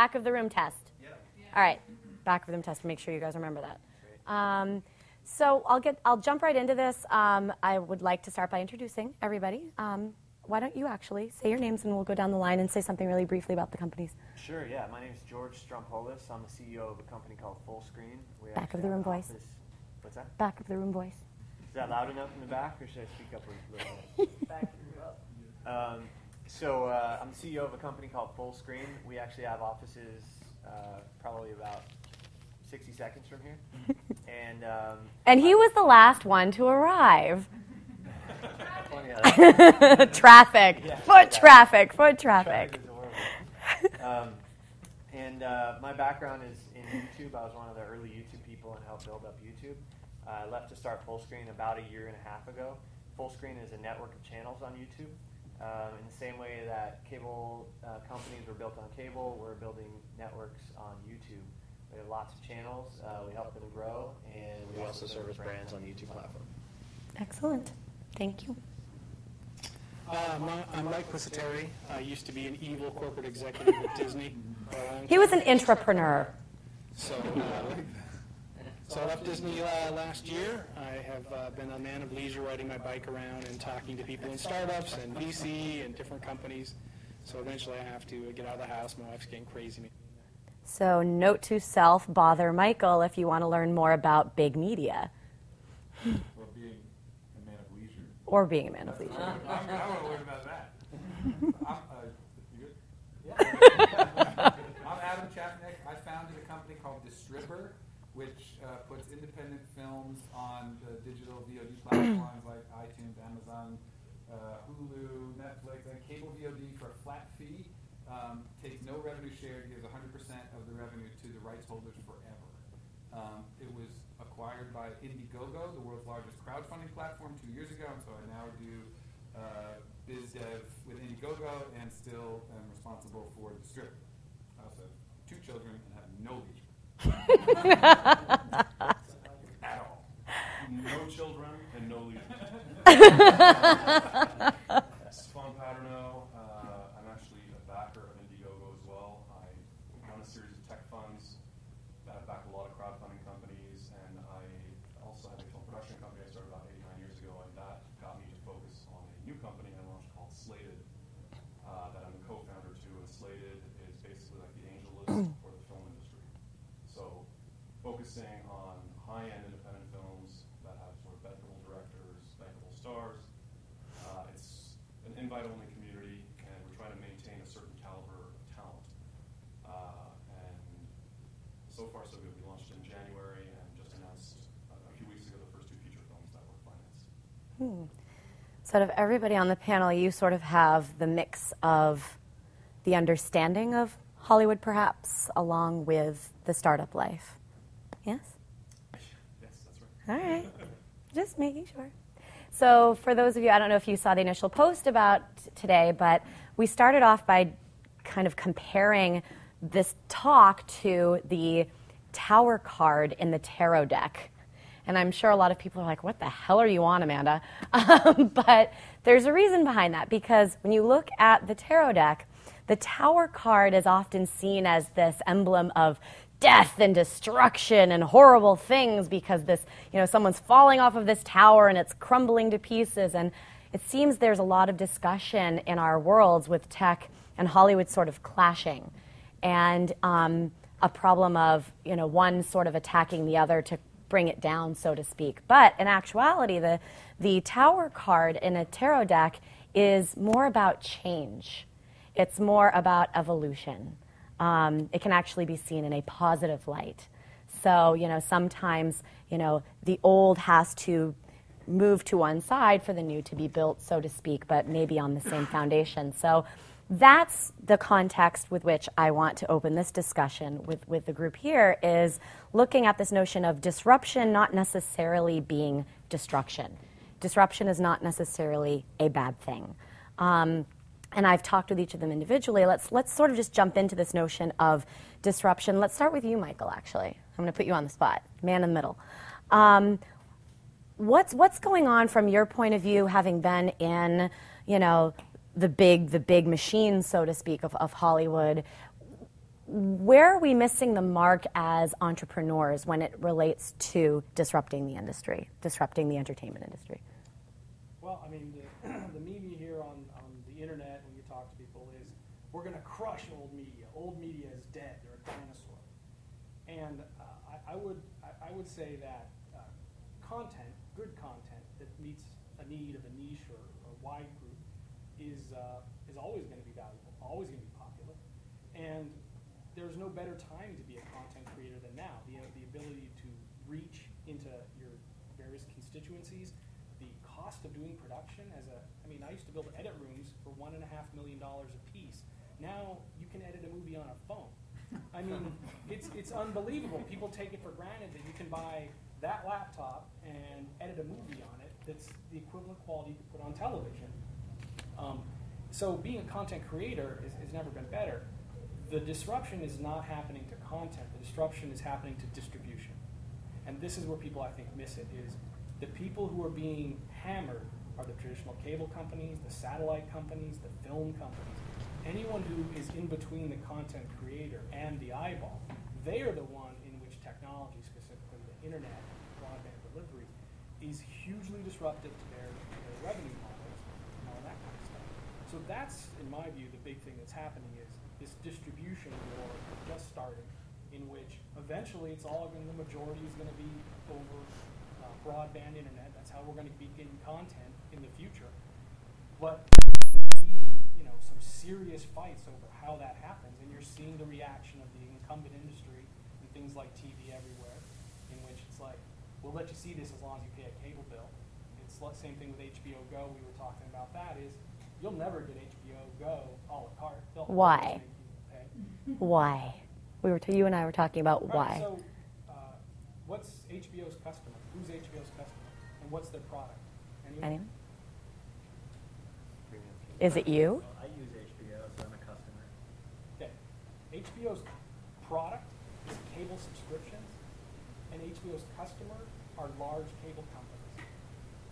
Back of the room test. Yep. All right, back of the room test. Make sure you guys remember that. So I'll jump right into this. I would like to start by introducing everybody. Why don't you actually say your names and we'll go down the line and say something really briefly about the companies. Sure, yeah. My name is George Strompolos. I'm the CEO of a company called Fullscreen. Back of the room voice. What's that? Back of the room voice. Is that loud enough in the back, or should I speak up a little bit? Back up. So I'm the CEO of a company called Fullscreen. We actually have offices probably about 60 seconds from here. And he was the last one to arrive. Traffic. Yeah, foot traffic. Traffic is horrible. My background is in YouTube. I was one of the early YouTube people and helped build up YouTube. I left to start Fullscreen about a year and a half ago. Fullscreen is a network of channels on YouTube. In the same way that cable companies were built on cable, we're building networks on YouTube. We have lots of channels. We help them grow, and we also service brands on the YouTube platform. Excellent. Thank you. I'm Mike Pusateri. I used to be an evil corporate executive at Disney. He was an intrapreneur. So I left Disney last year. I have been a man of leisure, riding my bike around and talking to people in startups and VC and different companies. So eventually I have to get out of the house. My wife's getting crazy. So note to self, bother Michael if you want to learn more about big media. Or being a man of leisure. Or being a man of leisure. I want to learn about that. You good? Yeah. I'm Adam Chapnick. I founded a company called Distribber, which puts independent films on the digital VOD platforms like iTunes, Amazon, Hulu, Netflix, and cable VOD for a flat fee. Takes no revenue share, gives 100% of the revenue to the rights holders forever. It was acquired by Indiegogo, the world's largest crowdfunding platform, 2 years ago, and so I now do biz dev with Indiegogo and still am responsible for Distribber. I also have 2 children and have no leisure. At all. No children and no leisure. Stephan Paternot. I'm actually a backer of Indiegogo as well. I run a series of tech funds that back a lot of crowdfunding companies, and I also have a film production company I started about 8 or 9 years ago, and that got me to focus on a new company I launched called Slated that I'm the co-founder to, and Slated is basically like the angel list for the film industry. So focusing on high-end independent films that have sort of bankable directors, bankable stars. It's an invite-only community, and we're trying to maintain a certain caliber of talent. And so far, so good. We launched in January and just announced a few weeks ago the first 2 feature films that were financed. So out of everybody on the panel, you sort of have the mix of the understanding of Hollywood, perhaps, along with the startup life. Yes? Yes, that's right. All right. Just making sure. So for those of you, I don't know if you saw the initial post about today, but we started off by kind of comparing this talk to the tower card in the tarot deck. And I'm sure a lot of people are like, what the hell are you on, Amanda? But there's a reason behind that, because when you look at the tarot deck, the tower card is often seen as this emblem of death and destruction and horrible things, because this, someone's falling off of this tower and it's crumbling to pieces. And it seems there's a lot of discussion in our worlds with tech and Hollywood sort of clashing, and a problem of one sort of attacking the other to bring it down, so to speak. But in actuality, the tower card in a tarot deck is more about change. It's more about evolution. It can actually be seen in a positive light. So, sometimes, the old has to move to one side for the new to be built, so to speak, but maybe on the same foundation. So that's the context with which I want to open this discussion with the group here, is looking at this notion of disruption not necessarily being destruction. Disruption is not necessarily a bad thing. And I've talked with each of them individually. Let's sort of just jump into this notion of disruption. Let's start with you, Michael, actually. I'm going to put you on the spot, man in the middle. What's going on from your point of view, having been in, the big machine, so to speak, of Hollywood? where are we missing the mark as entrepreneurs when it relates to disrupting the industry, disrupting the entertainment industry? Well, I mean, the meme you hear on the internet when you talk to people is, we're going to crush old media. Old media is dead. They're a dinosaur. And I would say that content, good content that meets a need of a niche or a wide group is always going to be valuable, always going to be popular. And there's no better time to be a content creator than now. The ability to reach into your various constituencies, the cost of doing production I used to build edit rooms for $1.5 million a piece. Now you can edit a movie on a phone. I mean, it's unbelievable. People take it for granted that you can buy that laptop and edit a movie on it that's the equivalent quality you could put on television. So being a content creator has never been better. The disruption is not happening to content. The disruption is happening to distribution. And this is where people, I think, miss it, is the people who are being hammered are the traditional cable companies, the satellite companies, the film companies. Anyone who is in between the content creator and the eyeball, they are the one in which technology, specifically the internet, broadband delivery, is hugely disruptive to their revenue models and all that kind of stuff. So that's, in my view, the big thing that's happening is this distribution war just starting, in which eventually the majority is going to be over broadband internet. That's how we're going to be getting content in the future. But some serious fights over how that happens, and you're seeing the reaction of the incumbent industry and things like TV everywhere, in which it's like, we'll let you see this as long as you pay a cable bill. It's the same thing with HBO Go. We were talking about that. Is you'll never get HBO Go a la carte. Why? Why? You and I were talking about why. So, what's HBO's customer? Who's HBO's customer? And what's their product? Anyone? Is it you? I use HBO, so I'm a customer. Okay. HBO's product is cable subscriptions, and HBO's customer are large cable companies.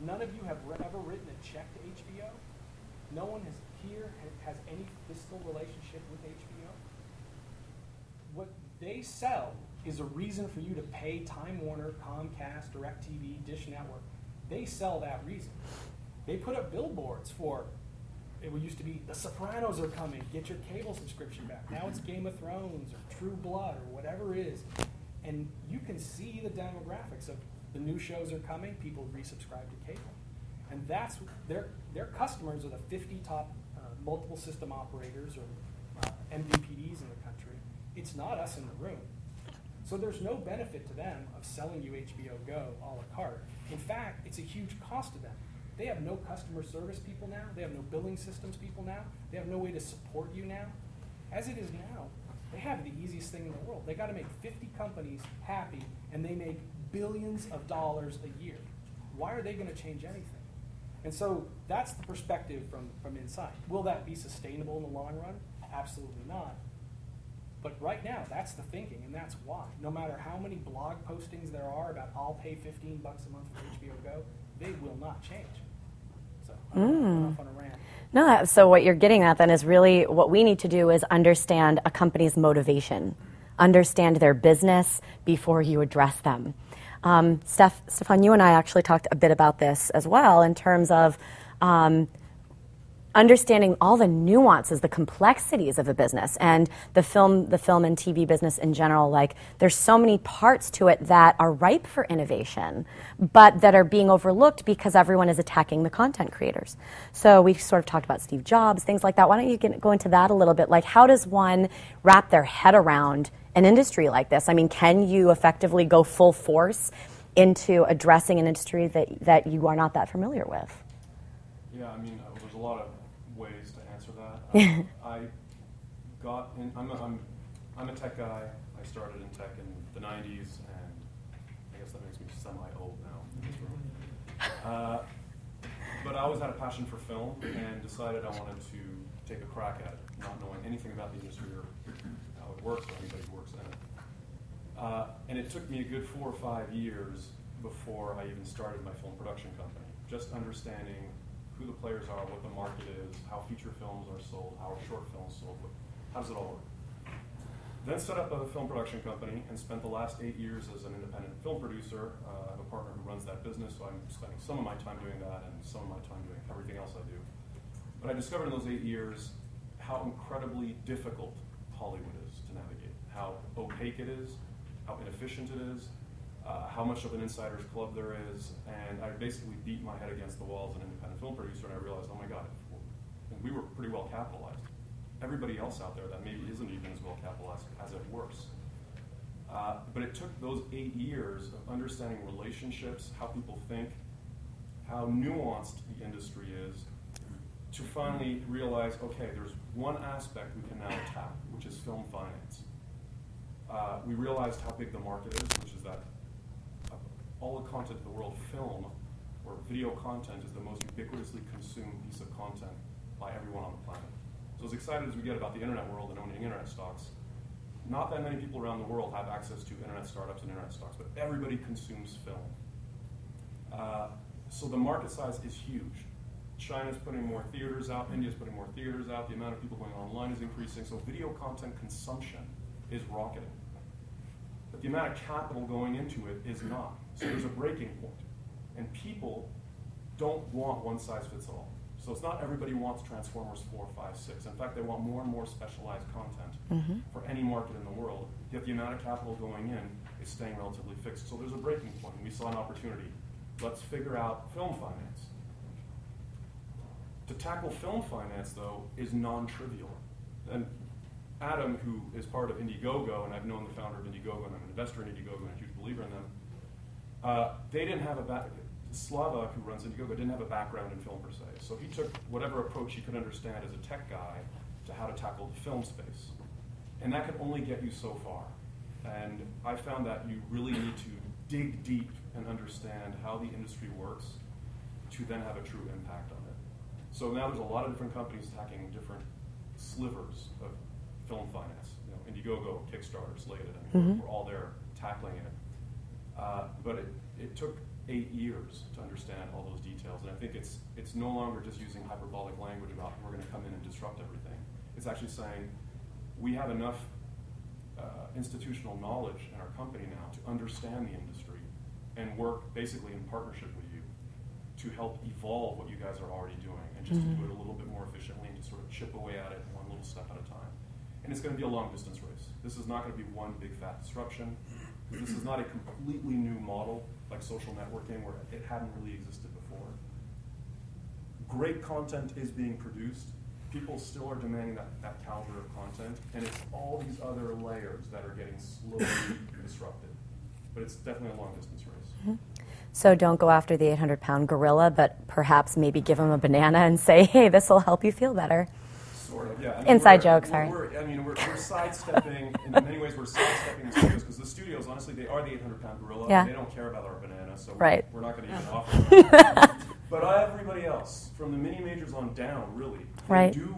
None of you have ever written a check to HBO. No one has any fiscal relationship with HBO. What they sell is a reason for you to pay Time Warner, Comcast, DirecTV, Dish Network. They sell that reason. They put up billboards for, it used to be, The Sopranos are coming, get your cable subscription back. Now it's Game of Thrones or True Blood or whatever it is. And you can see the demographics of the new shows are coming, people resubscribe to cable. And that's, their customers are the 50 top multiple system operators or MVPDs in the country. It's not us in the room. So there's no benefit to them of selling you HBO Go a la carte. In fact, it's a huge cost to them. They have no customer service people now. They have no billing systems people now. They have no way to support you now. As it is now, they have the easiest thing in the world. They got to make 50 companies happy, and they make billions of dollars a year. Why are they going to change anything? And so that's the perspective from inside. Will that be sustainable in the long run? Absolutely not. But right now, that's the thinking, and that's why. No matter how many blog postings there are about I'll pay $15 a month for HBO Go, they will not change. So I'm off on a rant. No, so what you're getting at then is really what we need to do is understand a company's motivation, understand their business before you address them. Stephan, you and I actually talked a bit about this as well in terms of understanding all the nuances, the complexities of a business, and the film and TV business in general. Like, there's so many parts to it that are ripe for innovation, but that are being overlooked because everyone is attacking the content creators. So we sort of talked about Steve Jobs, things like that. Why don't you go into that a little bit? Like, how does one wrap their head around an industry like this? I mean, can you effectively go full force into addressing an industry that you are not that familiar with? Yeah, I mean, there's a lot of ways to answer that. I got in, I'm a tech guy. I started in tech in the 90s, and I guess that makes me semi-old now in this room. But I always had a passion for film and decided I wanted to take a crack at it, not knowing anything about the industry or how it works or anybody who works in it. And it took me a good 4 or 5 years before I even started my film production company, just understanding who the players are, what the market is, how feature films are sold, how are short films sold, how does it all work? Then set up a film production company and spent the last 8 years as an independent film producer. I have a partner who runs that business, so I'm spending some of my time doing that and some of my time doing everything else I do. But I discovered in those 8 years how incredibly difficult Hollywood is to navigate, how opaque it is, how inefficient it is, how much of an insider's club there is, and I basically beat my head against the wall as an independent film producer, and I realized, oh my God, and we were pretty well capitalized. Everybody else out there that maybe isn't even as well capitalized has it worse. But it took those 8 years of understanding relationships, how people think, how nuanced the industry is, to finally realize, okay, there's one aspect we can now attack, which is film finance. We realized how big the market is, which is that all the content in the world, film or video content, is the most ubiquitously consumed piece of content by everyone on the planet. So as excited as we get about the internet world and owning internet stocks, not that many people around the world have access to internet startups and internet stocks, but everybody consumes film. So the market size is huge. China's putting more theaters out, India's putting more theaters out, the amount of people going online is increasing, so video content consumption is rocketing. But the amount of capital going into it is not. So there's a breaking point. And people don't want one size fits all. So it's not everybody wants Transformers 4, 5, 6. In fact, they want more and more specialized content for any market in the world, yet the amount of capital going in is staying relatively fixed. So there's a breaking point. We saw an opportunity. Let's figure out film finance. To tackle film finance, though, is non-trivial. And Adam, who is part of Indiegogo, and I've known the founder of Indiegogo, and I'm an investor in Indiegogo and a huge believer in them, they didn't have Slava, who runs Indiegogo, didn't have a background in film per se. So he took whatever approach he could understand as a tech guy to how to tackle the film space. And that can only get you so far. And I found that you really need to dig deep and understand how the industry works to then have a true impact on it. So now there's a lot of different companies attacking different slivers of film finance. You know, Indiegogo, Kickstarter, Slated, I mean, we're all there tackling it. But it took 8 years to understand all those details, and I think it's no longer just using hyperbolic language about we're going to come in and disrupt everything. It's actually saying we have enough institutional knowledge in our company now to understand the industry and work basically in partnership with you to help evolve what you guys are already doing, and just to do it a little bit more efficiently and just sort of chip away at it one little step at a time. And it's going to be a long distance race. This is not going to be one big fat disruption. This is not a completely new model like social networking where it hadn't really existed before. Great content is being produced. People still are demanding that caliber of content, and it's all these other layers that are getting slowly disrupted. But it's definitely a long distance race. So don't go after the 800-pound gorilla, but perhaps maybe give him a banana and say, hey, this will help you feel better. Sort of, yeah. I mean, Inside joke, sorry. We're sidestepping, in many ways we're sidestepping the studios, because the studios, honestly, they are the 800-pound gorilla, and they don't care about our banana, so we're not going to even offer that. But everybody else, from the mini majors on down, really, they do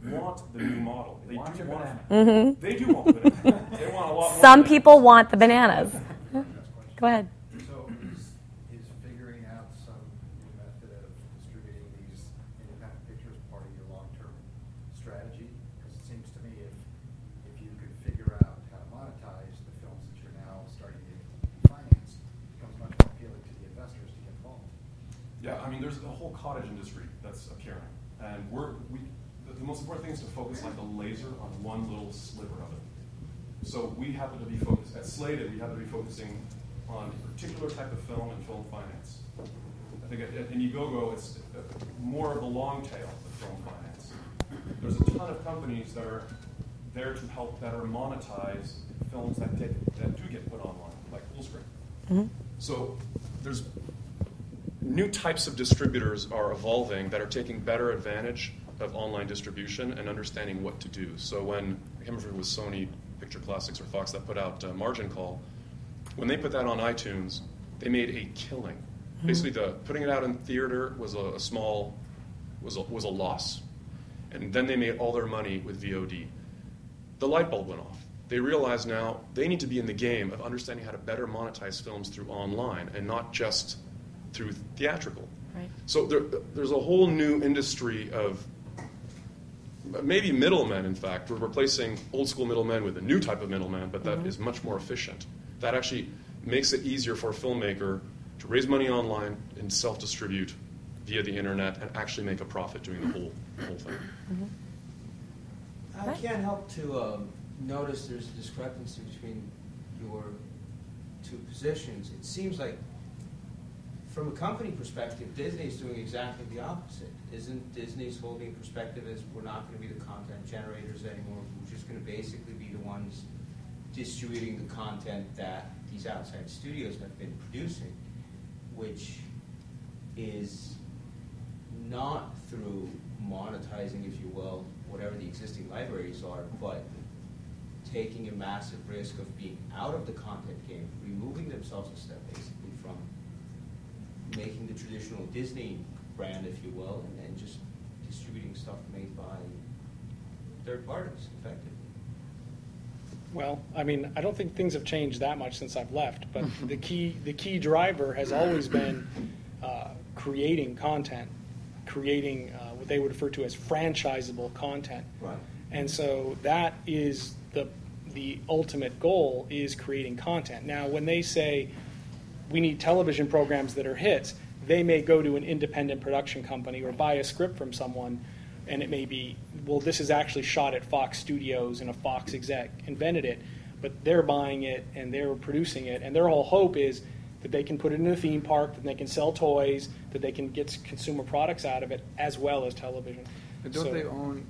want the new model. They do want the banana. They do want the banana. They want a lot more. Some people want the bananas. Go ahead. So is figuring out some new method of distributing these independent pictures part of your long-term strategy? Because it seems to me if you could figure out how to monetize the films that you're now starting to finance, it becomes much more appealing to the investors to get involved. Yeah, I mean, there's a whole cottage industry that's appearing, and the most important thing is to focus like a laser on one little sliver of it. So we happen to be focused, at Slated, we happen to be focusing on a particular type of film and film finance. I think at Indiegogo, it's more of the long tail of film finance. There's a ton of companies that are there to help better monetize films that do get put online, like Fullscreen. So there's new types of distributors are evolving that are taking better advantage of online distribution and understanding what to do. So when, I can't remember if it was Sony Picture Classics or Fox that put out Margin Call, when they put that on iTunes, they made a killing. Basically, putting it out in theater was a loss. And then they made all their money with VOD. The light bulb went off. They realize now they need to be in the game of understanding how to better monetize films through online and not just through theatrical. Right. So there's a whole new industry of maybe middlemen, in fact. We're replacing old school middlemen with a new type of middleman, but that is much more efficient. That actually makes it easier for a filmmaker to raise money online and self-distribute via the internet and actually make a profit doing the whole thing. I can't help to notice there's a discrepancy between your two positions. It seems like, from a company perspective, Disney's doing exactly the opposite. Isn't Disney's holding perspective as we're not going to be the content generators anymore? We're just going to basically be the ones distributing the content that these outside studios have been producing, which is not through monetizing, if you will, whatever the existing libraries are, but taking a massive risk of being out of the content game, removing themselves a step basically from making the traditional Disney brand, if you will, and just distributing stuff made by third parties, effectively. Well, I mean, I don't think things have changed that much since I've left, but the key driver has always been creating content, creating what they would refer to as franchisable content. Right. And so that is the ultimate goal, is creating content. Now, when they say we need television programs that are hits, they may go to an independent production company or buy a script from someone, and it may be, well, this is actually shot at Fox Studios and a Fox exec invented it, but they're buying it and they're producing it, and their whole hope is that they can put it in a theme park, that they can sell toys, that they can get consumer products out of it, as well as television. But don't they own,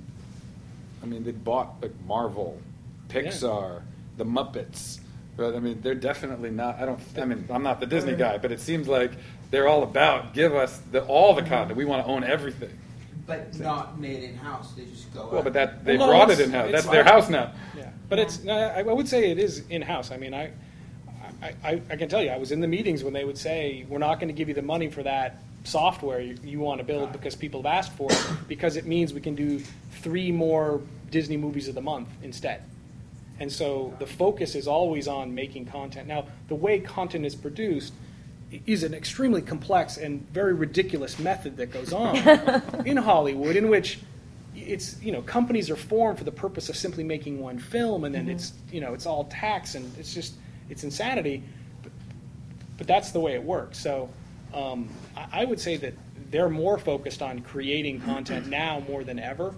I mean, they bought like Marvel, Pixar, the Muppets, but I mean, they're definitely not, I'm not the Disney guy, but it seems like they're all about, give us all the content, we want to own everything. But not made in-house, they just go Well, out. but they brought it in-house, that's their house now. Yeah, but I would say it is in-house. I mean, I can tell you, I was in the meetings when they would say, we're not going to give you the money for that software you want to build because people have asked for it, because it means we can do 3 more Disney movies of the month instead. And so the focus is always on making content. Now, the way content is produced is an extremely complex and very ridiculous method that goes on in Hollywood, in which it's, companies are formed for the purpose of simply making one film, and then it's all tax, and it's insanity, but that's the way it works. So I would say that they're more focused on creating content now more than ever,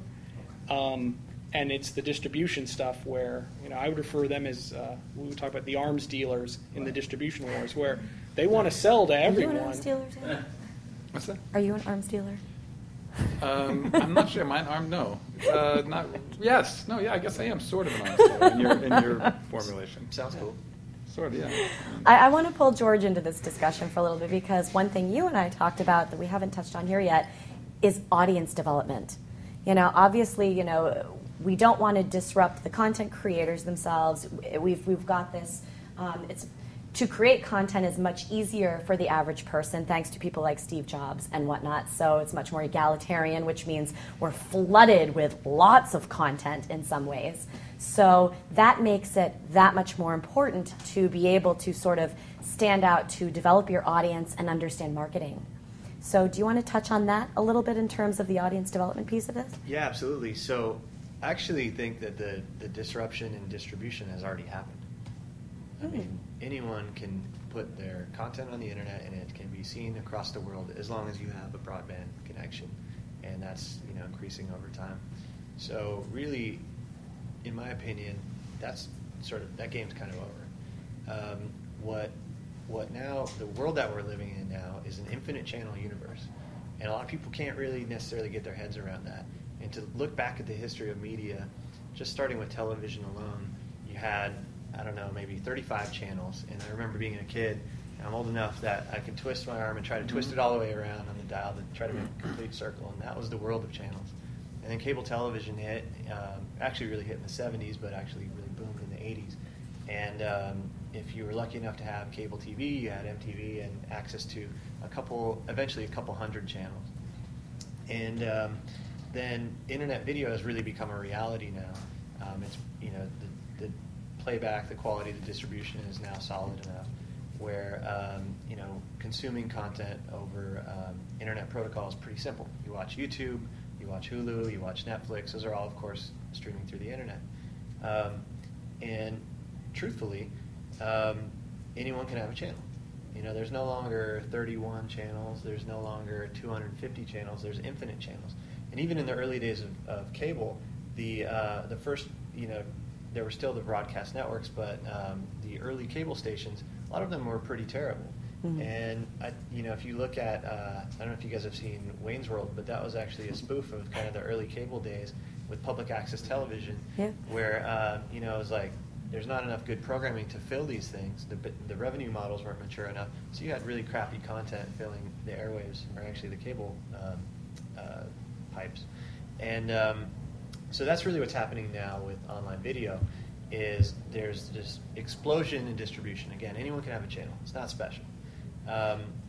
and it's the distribution stuff where, I would refer them as, we would talk about the arms dealers in the distribution wars, where they want to sell to everyone. Are you an arms dealer, Sam? What's that? Are you an arms dealer? I'm not sure. Mine arm, no. Not. Yes. No. Yeah. I guess I am sort of an arms dealer in your formulation. Sounds cool. Sort of. Yeah. I want to pull George into this discussion for a little bit, because one thing you and I talked about that we haven't touched on here yet is audience development. Obviously, we don't want to disrupt the content creators themselves. We've got this. To create content is much easier for the average person, thanks to people like Steve Jobs and whatnot. So it's much more egalitarian, which means we're flooded with lots of content in some ways. So that makes it that much more important to be able to sort of stand out, to develop your audience and understand marketing. So do you want to touch on that a little bit in terms of the audience development piece of this? Yeah, absolutely. So I actually think that the disruption in distribution has already happened. I mean, anyone can put their content on the internet and it can be seen across the world as long as you have a broadband connection, and that's increasing over time. So really, in my opinion, that's that game's kind of over. What now? The world that we're living in now is an infinite channel universe, and a lot of people can't really necessarily get their heads around that. And to look back at the history of media, just starting with television alone, you had, I don't know, maybe 35 channels. And I remember being a kid, and I'm old enough that I could twist my arm and try to twist it all the way around on the dial to try to make a complete circle, and that was the world of channels. And then cable television hit, actually really hit in the 70s, but actually really boomed in the 80s. And if you were lucky enough to have cable TV, you had MTV and access to eventually a couple hundred channels. And then internet video has really become a reality now. It's the playback, the quality of the distribution is now solid enough where consuming content over internet protocol is pretty simple. You watch YouTube, you watch Hulu, you watch Netflix. Those are all, of course, streaming through the internet. And truthfully, anyone can have a channel. You know, there's no longer 31 channels. There's no longer 250 channels. There's infinite channels. And even in the early days of cable, the first, you know, there were still the broadcast networks, but the early cable stations, a lot of them were pretty terrible. Mm-hmm. And you know, if you look at, I don't know if you guys have seen Wayne's World, but that was actually a spoof of kind of the early cable days with public access television, where you know, it was like there's not enough good programming to fill these things. The revenue models weren't mature enough, so you had really crappy content filling the airwaves, or actually the cable pipes. And so that's really what's happening now with online video. Is there's this explosion in distribution. Again, anyone can have a channel. It's not special.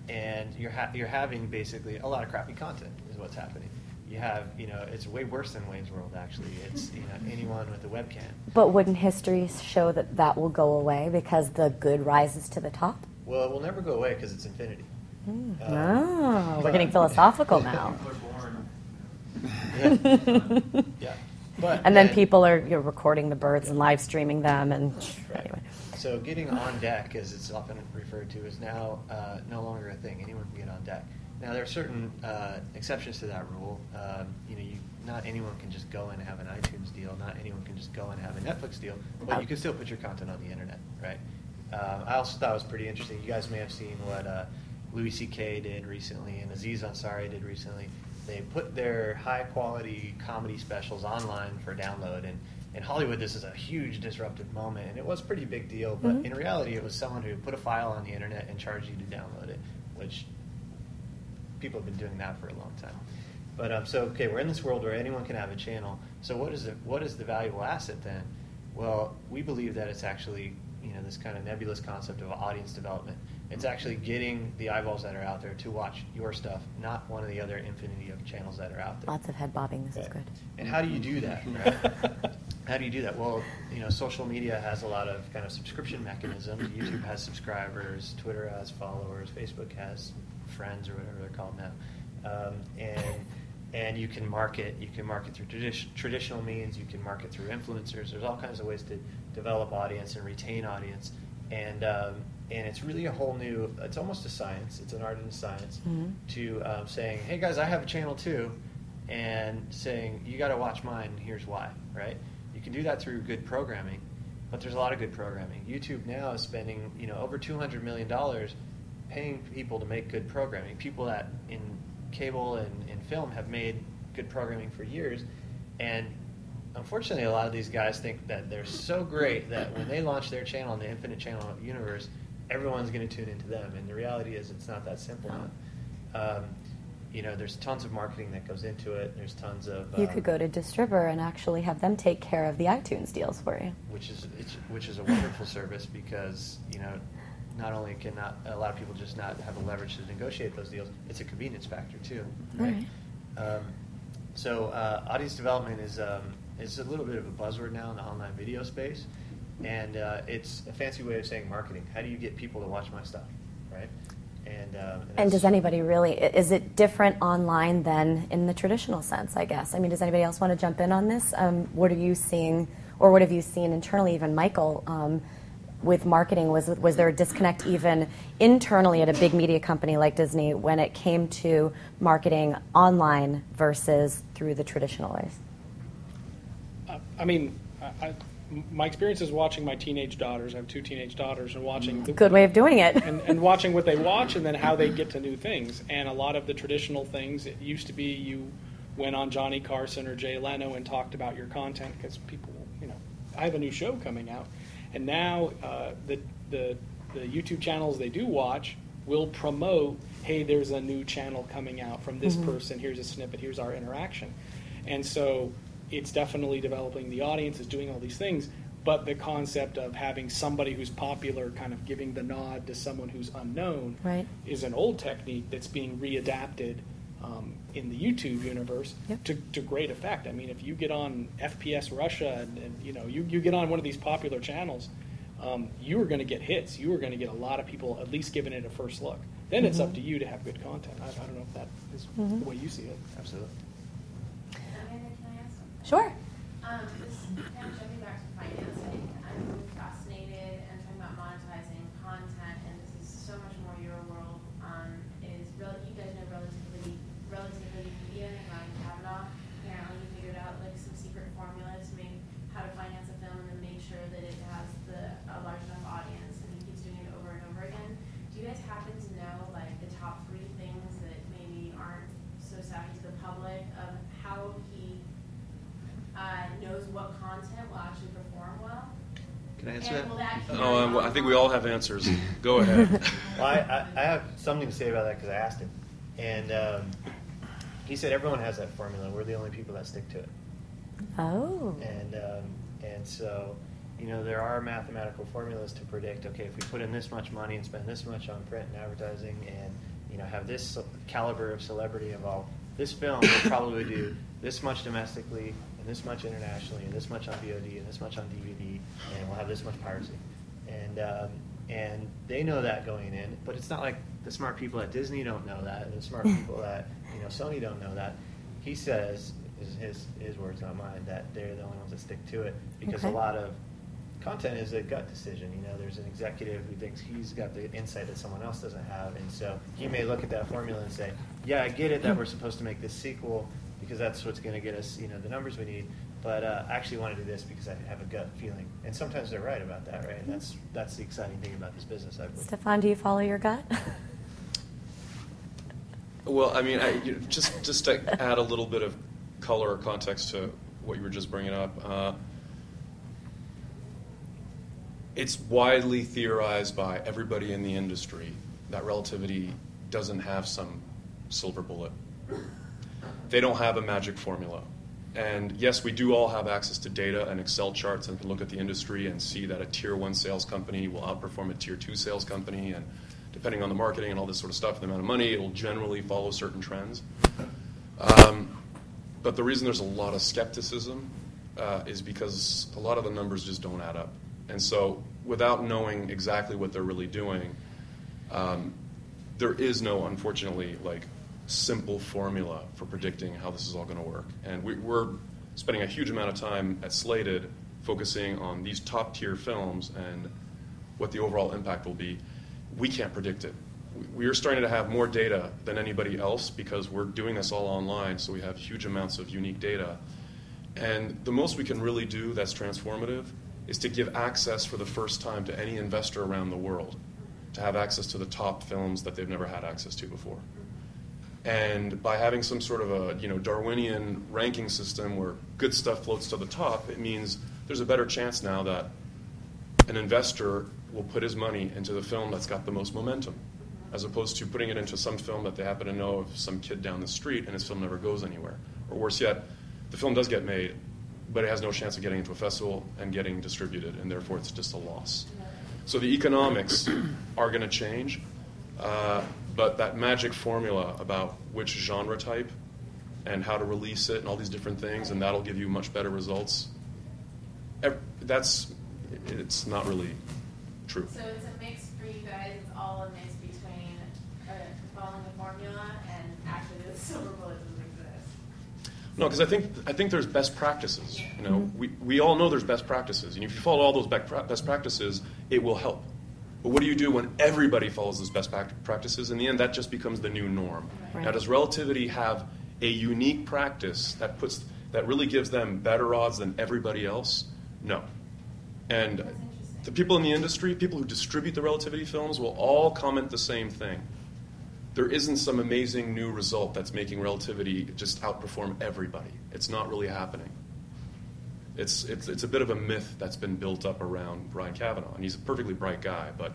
And you're having basically a lot of crappy content is what's happening. You have, you know, it's way worse than Wayne's World, actually. It's, you know, anyone with a webcam. But wouldn't history show that that will go away because the good rises to the top? Well, it will never go away because it's infinity. We're getting philosophical now. Yeah. But and then people are recording the birds and live streaming them. And anyway. So getting on deck, as it's often referred to, is now no longer a thing. Anyone can get on deck. Now, there are certain exceptions to that rule. You know, not anyone can just go and have an iTunes deal. Not anyone can just go and have a Netflix deal. But you can still put your content on the internet, right? I also thought it was pretty interesting. You guys may have seen what Louis C.K. did recently and Aziz Ansari did recently. They put their high-quality comedy specials online for download. And in Hollywood, this is a huge disruptive moment. And it was a pretty big deal. But in reality, it was someone who put a file on the internet and charged you to download it, which people have been doing that for a long time. But so, okay, we're in this world where anyone can have a channel. So what is the valuable asset then? Well, we believe that it's actually, you know, this kind of nebulous concept of audience development. It's actually getting the eyeballs that are out there to watch your stuff, not one of the other infinity of channels that are out there. Lots of head bobbing. This is good. And how do you do that? Right? How do you do that? Well, you know, social media has a lot of kind of subscription mechanisms. YouTube has subscribers, Twitter has followers, Facebook has friends or whatever they're called now, and you can market. You can market through traditional means. You can market through influencers. There's all kinds of ways to develop audience and retain audience, and it's really a whole new. It's almost a science. It's an art and a science to saying, hey guys, I have a channel too, and saying you got to watch mine. And here's why. Right? You can do that through good programming, but there's a lot of good programming. YouTube now is spending, you know, over $200 million paying people to make good programming. People that in cable and in film have made good programming for years, and unfortunately a lot of these guys think that they're so great that when they launch their channel in the infinite channel universe, everyone's going to tune into them, and the reality is it's not that simple. You know, there's tons of marketing that goes into it. There's tons of you could go to Distribber and actually have them take care of the iTunes deals for you, which is a wonderful service because, you know, not only can a lot of people just not have the leverage to negotiate those deals, it's a convenience factor too, right? So audience development is a little bit of a buzzword now in the online video space, and it's a fancy way of saying marketing. How do you get people to watch my stuff, right? And does anybody really, is it different online than in the traditional sense, I guess? I mean, does anybody else want to jump in on this? What are you seeing, or what have you seen internally, even Michael, with marketing? Was there a disconnect even internally at a big media company like Disney when it came to marketing online versus through the traditional ways? I mean, my experience is watching my teenage daughters. I have 2 teenage daughters, and watching good way of doing it, and watching what they watch, and then how they get to new things. And a lot of the traditional things, it used to be you went on Johnny Carson or Jay Leno and talked about your content because people, you know, I have a new show coming out, and now the YouTube channels they do watch will promote, hey, there's a new channel coming out from this person. Here's a snippet. Here's our interaction, and so. It's definitely developing the audience, it's doing all these things, but the concept of having somebody who's popular kind of giving the nod to someone who's unknown is an old technique that's being readapted in the YouTube universe to great effect. I mean, if you get on FPS Russia and you know, you get on one of these popular channels, you are going to get hits. You are going to get a lot of people at least giving it a first look. Then it's up to you to have good content. I don't know if that is the way you see it. Absolutely. Sure. This kind of jumping back to financing, I'm fascinated and talking about monetizing content, and this is so much more your world. You guys know relatively media and Ryan Kavanaugh. Apparently, he figured out like some secret formula to make how to finance a film and then make sure that it has a large enough audience, and he keeps doing it over and over again. Do you guys happen to know like the top 3 things that maybe aren't so savvy to the public of how he knows what content will actually perform well? Can I answer And will that? that I think we all have answers. Go ahead. Well, I have something to say about that because I asked him. And he said everyone has that formula. We're the only people that stick to it. Oh. And so, there are mathematical formulas to predict, okay, if we put in this much money and spend this much on print and advertising and, have this caliber of celebrity involved, this film will probably do this much domestically and this much internationally and this much on VOD and this much on DVD, and we'll have this much piracy. And they know that going in, but it's not like the smart people at Disney don't know that, and the smart people at Sony don't know that. He says, his words, not mine, that they're the only ones that stick to it because a lot of content is a gut decision. There's an executive who thinks he's got the insight that someone else doesn't have, and so he may look at that formula and say, yeah, I get it that we're supposed to make this sequel because that's what's going to get us the numbers we need, but I actually want to do this because I have a gut feeling. And sometimes they're right about that, right? And that's the exciting thing about this business, I believe. Stephan, do you follow your gut? Well, I mean, just to add a little bit of color or context to what you were just bringing up, it's widely theorized by everybody in the industry that relativity doesn't have some silver bullet. They don't have a magic formula. And yes, we do all have access to data and Excel charts and can look at the industry and see that a tier 1 sales company will outperform a tier 2 sales company, and depending on the marketing and all this sort of stuff, the amount of money, it'll generally follow certain trends. But the reason there's a lot of skepticism is because a lot of the numbers just don't add up. And so without knowing exactly what they're really doing, there is no, unfortunately, simple formula for predicting how this is all going to work. And we're spending a huge amount of time at Slated focusing on these top-tier films and what the overall impact will be. We can't predict it. We are starting to have more data than anybody else because we're doing this all online, so we have huge amounts of unique data. And the most we can really do that's transformative is to give access for the first time to any investor around the world to have access to the top films that they've never had access to before. And by having some sort of a Darwinian ranking system where good stuff floats to the top, it means there's a better chance now that an investor will put his money into the film that's got the most momentum, as opposed to putting it into some film that they happen to know of some kid down the street and his film never goes anywhere. Or worse yet, the film does get made, but it has no chance of getting into a festival and getting distributed, and therefore it's just a loss. So the economics are going to change, but that magic formula about which genre type and how to release it and all these different things, and that'll give you much better results, it's not really true. So it's a mix for you guys. It's all a mix between following the formula and actually the silver bullet doesn't exist. No, because I think there's best practices. We all know there's best practices, and if you follow all those best practices, it will help. But what do you do when everybody follows those best practices? In the end, that just becomes the new norm. Right. Now, does relativity have a unique practice that really gives them better odds than everybody else? No. And the people in the industry, people who distribute the relativity films, will all comment the same thing. There isn't some amazing new result that's making relativity just outperform everybody. It's not really happening. It's a bit of a myth that's been built up around Ryan Kavanaugh, and he's a perfectly bright guy, but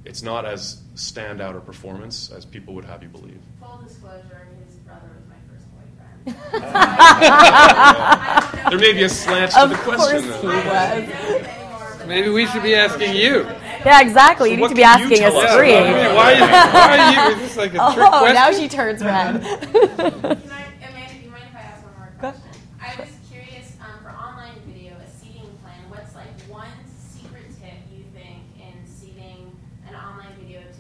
it's not as standout a performance as people would have you believe. Full disclosure, his brother was my first boyfriend. There may be a slant to the question, though. Of course he was. Maybe we should be asking you. Yeah, exactly. So you need to be asking us Yeah, three. why are you? Is this like a trick question? Now she turns red. Amanda, do you mind if I ask one more question? I was curious, for online video, a seating plan, what's one secret tip you think in seating an online video to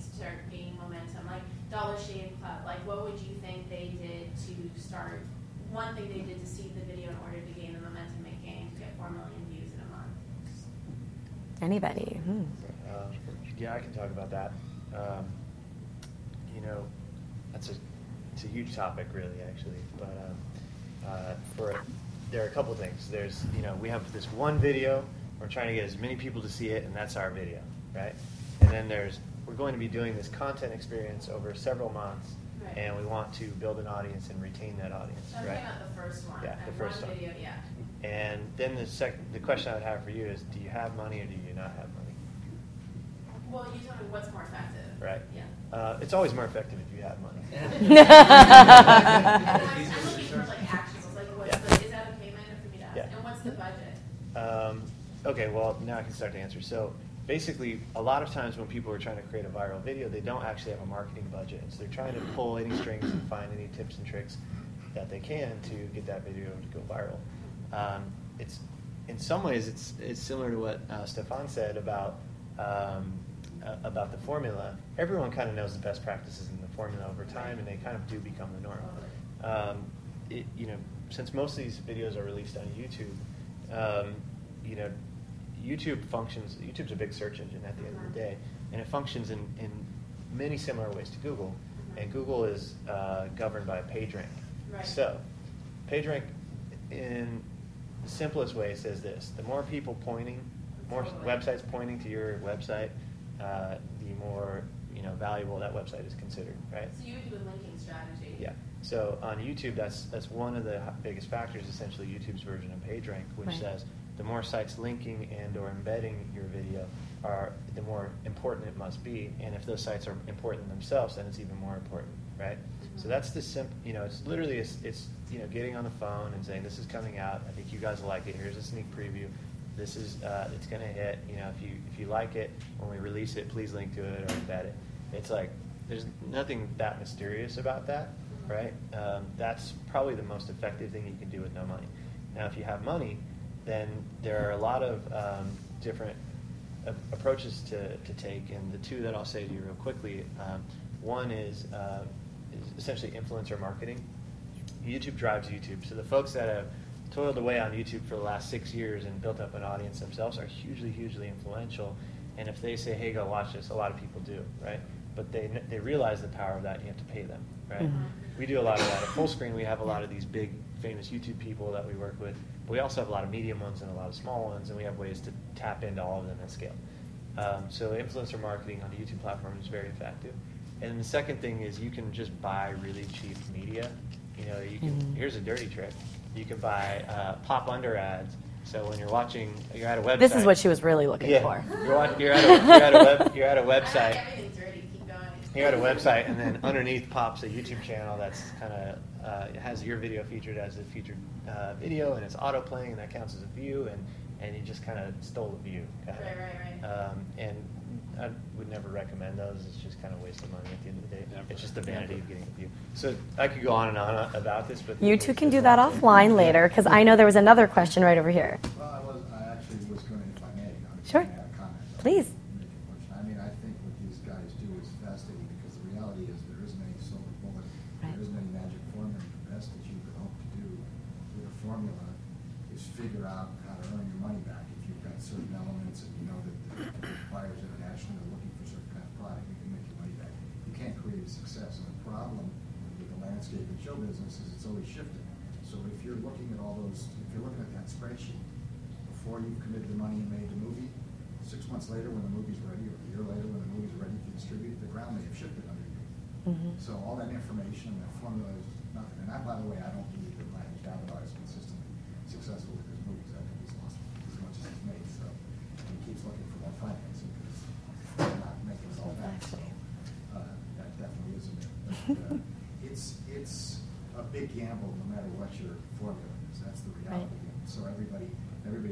start gaining momentum? Like Dollar Shave Club, what would you think they did to start one thing they did to seed the video in order to gain the momentum it gained to get 4 million views in a month? Anybody? Yeah, I can talk about that. It's a huge topic, really, actually. But there are a couple things. There's, we have this one video. We're trying to get as many people to see it, and that's our video, right? And then we're going to be doing this content experience over several months, right. And we want to build an audience and retain that audience, So I'm right? talking about the first one. Yeah, the first one. Video, yeah. And then the question I would have for you is, do you have money or do you not have money? Well, you tell me what's more effective. Right. Yeah. It's always more effective if you have money. I'm looking for like actions. Like, is that a payment for me to ask? Yeah. And what's the budget? Okay, well, now I can start to answer. So basically, a lot of times when people are trying to create a viral video, they don't actually have a marketing budget. So they're trying to pull any strings and find any tips and tricks that they can to get that video to go viral. It's in some ways, it's similar to what Stephan said about the formula. Everyone kind of knows the best practices in the formula over time, and they kind of do become the norm. Since most of these videos are released on YouTube, YouTube functions. YouTube's a big search engine at the end of the day, and it functions in many similar ways to Google. And Google is governed by a PageRank. Right. So, PageRank, in the simplest way, says this: the more people more websites pointing to your website, the more valuable that website is considered, right? So you would do a linking strategy. Yeah. So on YouTube, that's one of the biggest factors. Essentially, YouTube's version of PageRank, which says the more sites linking and or embedding your video the more important it must be. And if those sites are important themselves, then it's even more important, right? Mm-hmm. So that's the it's literally it's getting on the phone and saying, this is coming out. I think you guys will like it. Here's a sneak preview. This is it's going to hit. If you like it, when we release it, please link to it or embed it. It's like there's nothing that mysterious about that, right? That's probably the most effective thing you can do with no money. Now, if you have money, then there are a lot of different approaches to take, and the two that I'll say to you real quickly. One is essentially influencer marketing. YouTube drives YouTube. So the folks that have toiled away on YouTube for the last 6 years and built up an audience themselves are hugely, hugely influential. And if they say, hey, go watch this, a lot of people do, right? But they realize the power of that, and you have to pay them, right? Mm-hmm. We do a lot of that. At Fullscreen, we have a lot of these big, famous YouTube people that we work with. But we also have a lot of medium ones and a lot of small ones, and we have ways to tap into all of them at scale. So influencer marketing on the YouTube platform is very effective. And the second thing is you can just buy really cheap media. Here's a dirty trick. You can buy pop-under ads. So when you're at a website. This is what she was really looking for. You're at a website. Everything's dirty. Keep going. You're at a website, and then underneath pops a YouTube channel that's kind of has your video featured as a featured video, and it's auto playing, and that counts as a view, and you just kind of stole the view. Right. And I would never recommend those. It's just kind of a waste of money at the end of the day. It's just the vanity of getting a view. So I could go on and on about this, but you two can do that offline later, because I know there was another question right over here. Well, I actually was going to, if I may, sure. add a comment. Please. I mean, I think what these guys do is fascinating, because the reality is there isn't any silver bullet. There isn't any magic formula. The best that you could hope to do with a formula is figure out how to earn your money back. If you've got certain elements and you know that the buyers internationally are looking for certain kind of product, you can make your money back. You can't create success. And the problem with the landscape in show business is it's always shifting. So if you're looking at if you're looking at that spreadsheet before you've committed the money and made the movie, 6 months later when the movie's ready, or a year later when the movie's ready to distribute, the ground may have shifted under you. Mm-hmm. So all that information and that formula is nothing. And by the way, I don't believe that Ryan Cavanaugh is consistently successful with his movies. I think he's lost as much as he's made. So he keeps looking for more financing because they're not making it all back. So that definitely is a myth. But it's a big gamble no matter what your formula is. That's the reality. Right. So everybody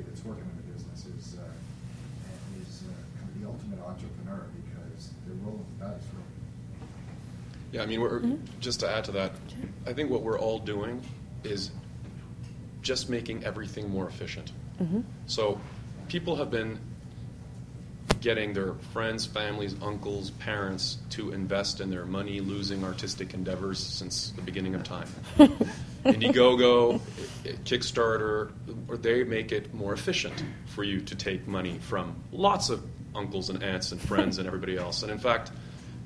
that's working in the business is kind of the ultimate entrepreneur, because they're rolling the dice, really. Yeah, I mean, just to add to that, I think what we're all doing is just making everything more efficient. Mm-hmm. So people have been getting their friends, families, uncles, parents to invest in their money-losing artistic endeavors since the beginning of time. Indiegogo, Kickstarter, or they make it more efficient for you to take money from lots of uncles and aunts and friends and everybody else. And in fact,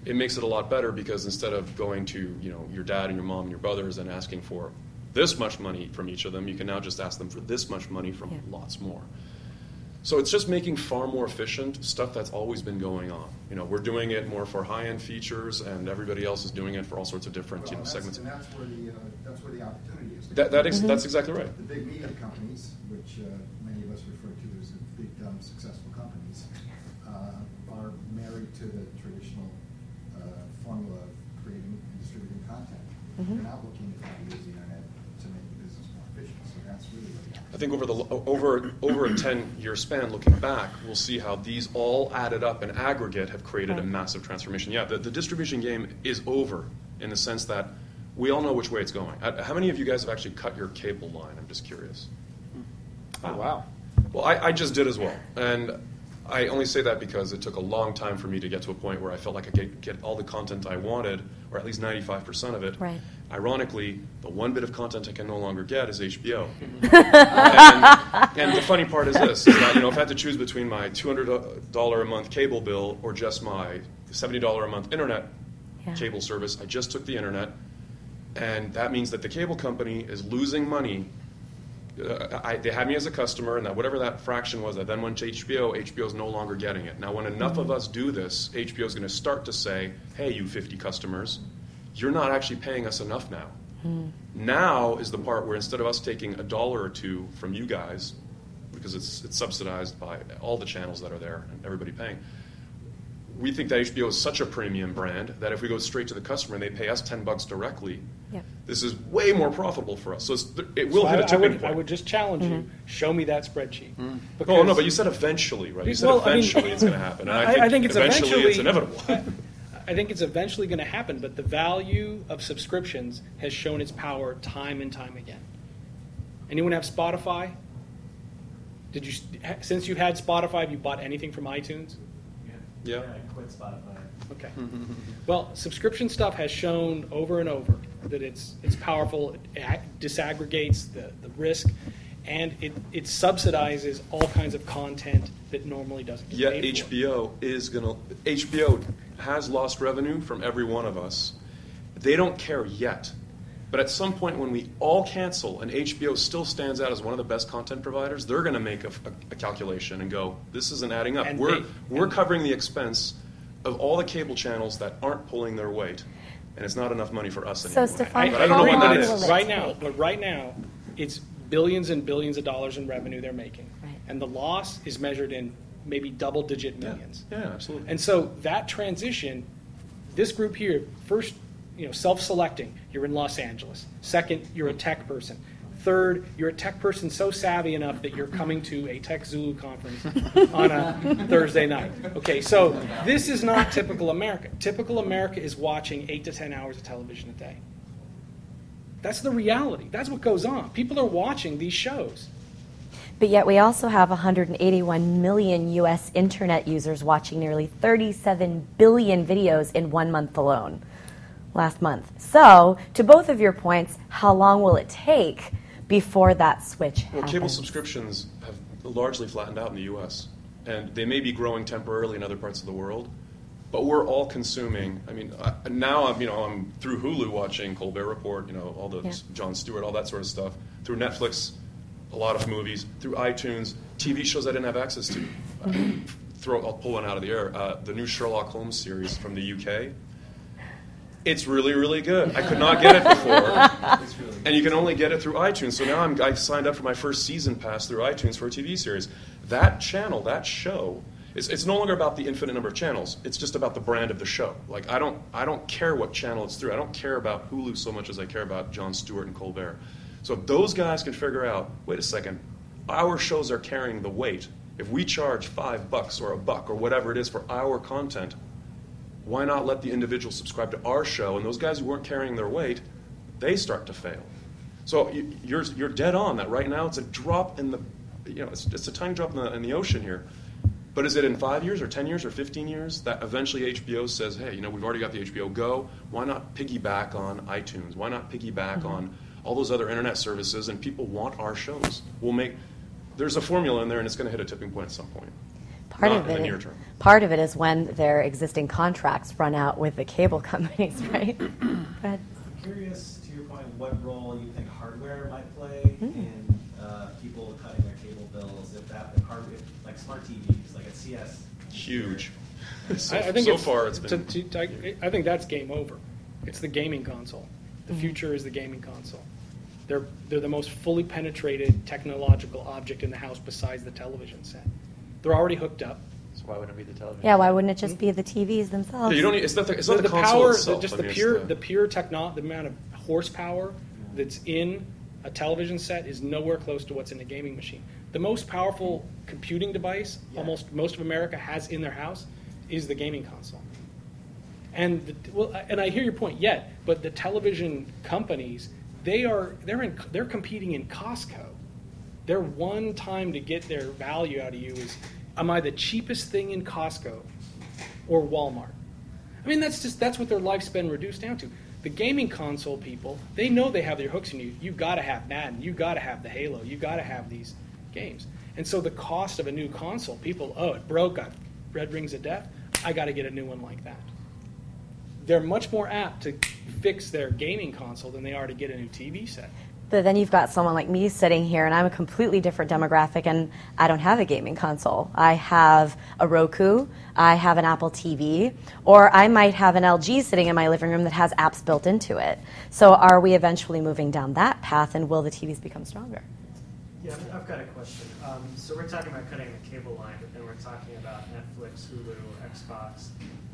it makes it a lot better because instead of going to your dad and your mom and your brothers and asking for this much money from each of them, you can now just ask them for this much money from lots more. So it's just making far more efficient stuff that's always been going on. We're doing it more for high-end features, and everybody else is doing it for all sorts of different segments. And that's where the opportunity is. That's exactly right. The big media companies, which many of us refer to as big, dumb, successful companies, are married to the traditional formula of creating and distributing content. They're not looking at how to use the internet to make the business more efficient. So that's really what the I think over a 10-year span, looking back, we'll see how these all added up and aggregate have created a massive transformation. Yeah, the distribution game is over in the sense that we all know which way it's going. How many of you guys have actually cut your cable line? I'm just curious. Oh, wow. Well, I just did as well. And I only say that because it took a long time for me to get to a point where I felt like I could get all the content I wanted, or at least 95% of it. Right. Ironically, the one bit of content I can no longer get is HBO. and the funny part is this, is that if I had to choose between my $200 a month cable bill or just my $70 a month internet cable service, I just took the internet, and that means that the cable company is losing money. They had me as a customer, and that whatever that fraction was, I then went to HBO. HBO is no longer getting it. Now, when enough of us do this, HBO is going to start to say, hey, you 50 customers, you're not actually paying us enough now. Now is the part where instead of us taking $1 or $2 from you guys, because it's subsidized by all the channels that are there and everybody paying, we think that HBO is such a premium brand that if we go straight to the customer and they pay us $10 directly, this is way more profitable for us. So it will hit a tipping point. I would just challenge you, show me that spreadsheet. Oh, no, but you said eventually, right? You said eventually it's going to happen. And I think it's eventually it's inevitable. I think it's eventually going to happen, but the value of subscriptions has shown its power time and time again. Anyone have Spotify? Since you had Spotify, have you bought anything from iTunes? Yeah. I quit Spotify. Okay. Well, subscription stuff has shown over and over that it's powerful. It disaggregates the risk, and it subsidizes all kinds of content that normally doesn't get paid for. HBO has lost revenue from every one of us. They don't care yet. But at some point when we all cancel and HBO still stands out as one of the best content providers, they're going to make a calculation and go, this isn't adding up. And we're covering the expense of all the cable channels that aren't pulling their weight, and it's not enough money for us anymore. So, Stephan, but I don't know what that is. Right now, it's billions and billions of dollars in revenue they're making. Right. And the loss is measured in maybe double-digit millions. Yeah, absolutely. And so that transition, this group here, first, self-selecting, you're in Los Angeles. Second, you're a tech person. Third, you're a tech person so savvy enough that you're coming to a TechZulu conference on a Thursday night. Okay, so this is not typical America. Typical America is watching 8 to 10 hours of television a day. That's the reality. That's what goes on. People are watching these shows. But yet we also have 181 million U.S. internet users watching nearly 37 billion videos in 1 month alone, last month. So, to both of your points, how long will it take before that switch happens? Cable subscriptions have largely flattened out in the U.S., and they may be growing temporarily in other parts of the world, but we're all consuming. I mean, now I'm through Hulu watching Colbert Report, all the Jon Stewart, all that sort of stuff, through Netflix, a lot of movies, through iTunes, TV shows I didn't have access to. I'll pull one out of the air. The new Sherlock Holmes series from the UK. It's really, really good. I could not get it before, and you can only get it through iTunes. So now I signed up for my first season pass through iTunes for a TV series. That channel, that show, it's no longer about the infinite number of channels. It's just about the brand of the show. Like I don't care what channel it's through. I don't care about Hulu so much as I care about Jon Stewart and Colbert. So if those guys can figure out, wait a second, our shows are carrying the weight. If we charge $5 or $1 or whatever it is for our content, why not let the individual subscribe to our show? And those guys who weren't carrying their weight, they start to fail. So you're dead on that right now. It's a drop in the, it's a tiny drop in the ocean here. But is it in 5 years or 10 years or 15 years that eventually HBO says, hey, we've already got the HBO Go. Why not piggyback on iTunes? Why not piggyback on all those other internet services, and people want our shows. There's a formula in there, and it's going to hit a tipping point at some point. Part Not of in it, the near term. Part of it is when their existing contracts run out with the cable companies, right? Go ahead. I'm curious, to your point, what role you think hardware might play in people cutting their cable bills, if hardware, like smart TVs, like at CS. Huge. I think I think that's game over. It's the gaming console. The future is the gaming console. They're the most fully penetrated technological object in the house besides the television set. They're already hooked up. So why wouldn't it be the television? Yeah, why wouldn't it just be the TVs themselves? Yeah, you don't need, it's not the console power, itself. just I mean, the amount of horsepower that's in a television set is nowhere close to what's in a gaming machine. The most powerful computing device almost most of America has in their house is the gaming console. And and I hear your point, but the television companies, they're competing in Costco. Their one time to get their value out of you is, am I the cheapest thing in Costco or Walmart? I mean, that's what their life's been reduced down to. The gaming console people, they know they have their hooks in you. You've got to have Madden. You've got to have the Halo. You've got to have these games. And so the cost of a new console, people, it broke, got red rings of death. I got to get a new one like that. They're much more apt to fix their gaming console than they are to get a new TV set. But then you've got someone like me sitting here, and I'm a completely different demographic, and I don't have a gaming console. I have a Roku, I have an Apple TV, or I might have an LG sitting in my living room that has apps built into it. So are we eventually moving down that path, and will the TVs become stronger? Yeah, I've got a question. So we're talking about cutting the cable line, but then we're talking about Netflix, Hulu, Xbox.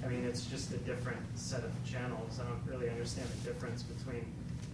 I mean, it's just a different set of channels. I don't really understand the difference between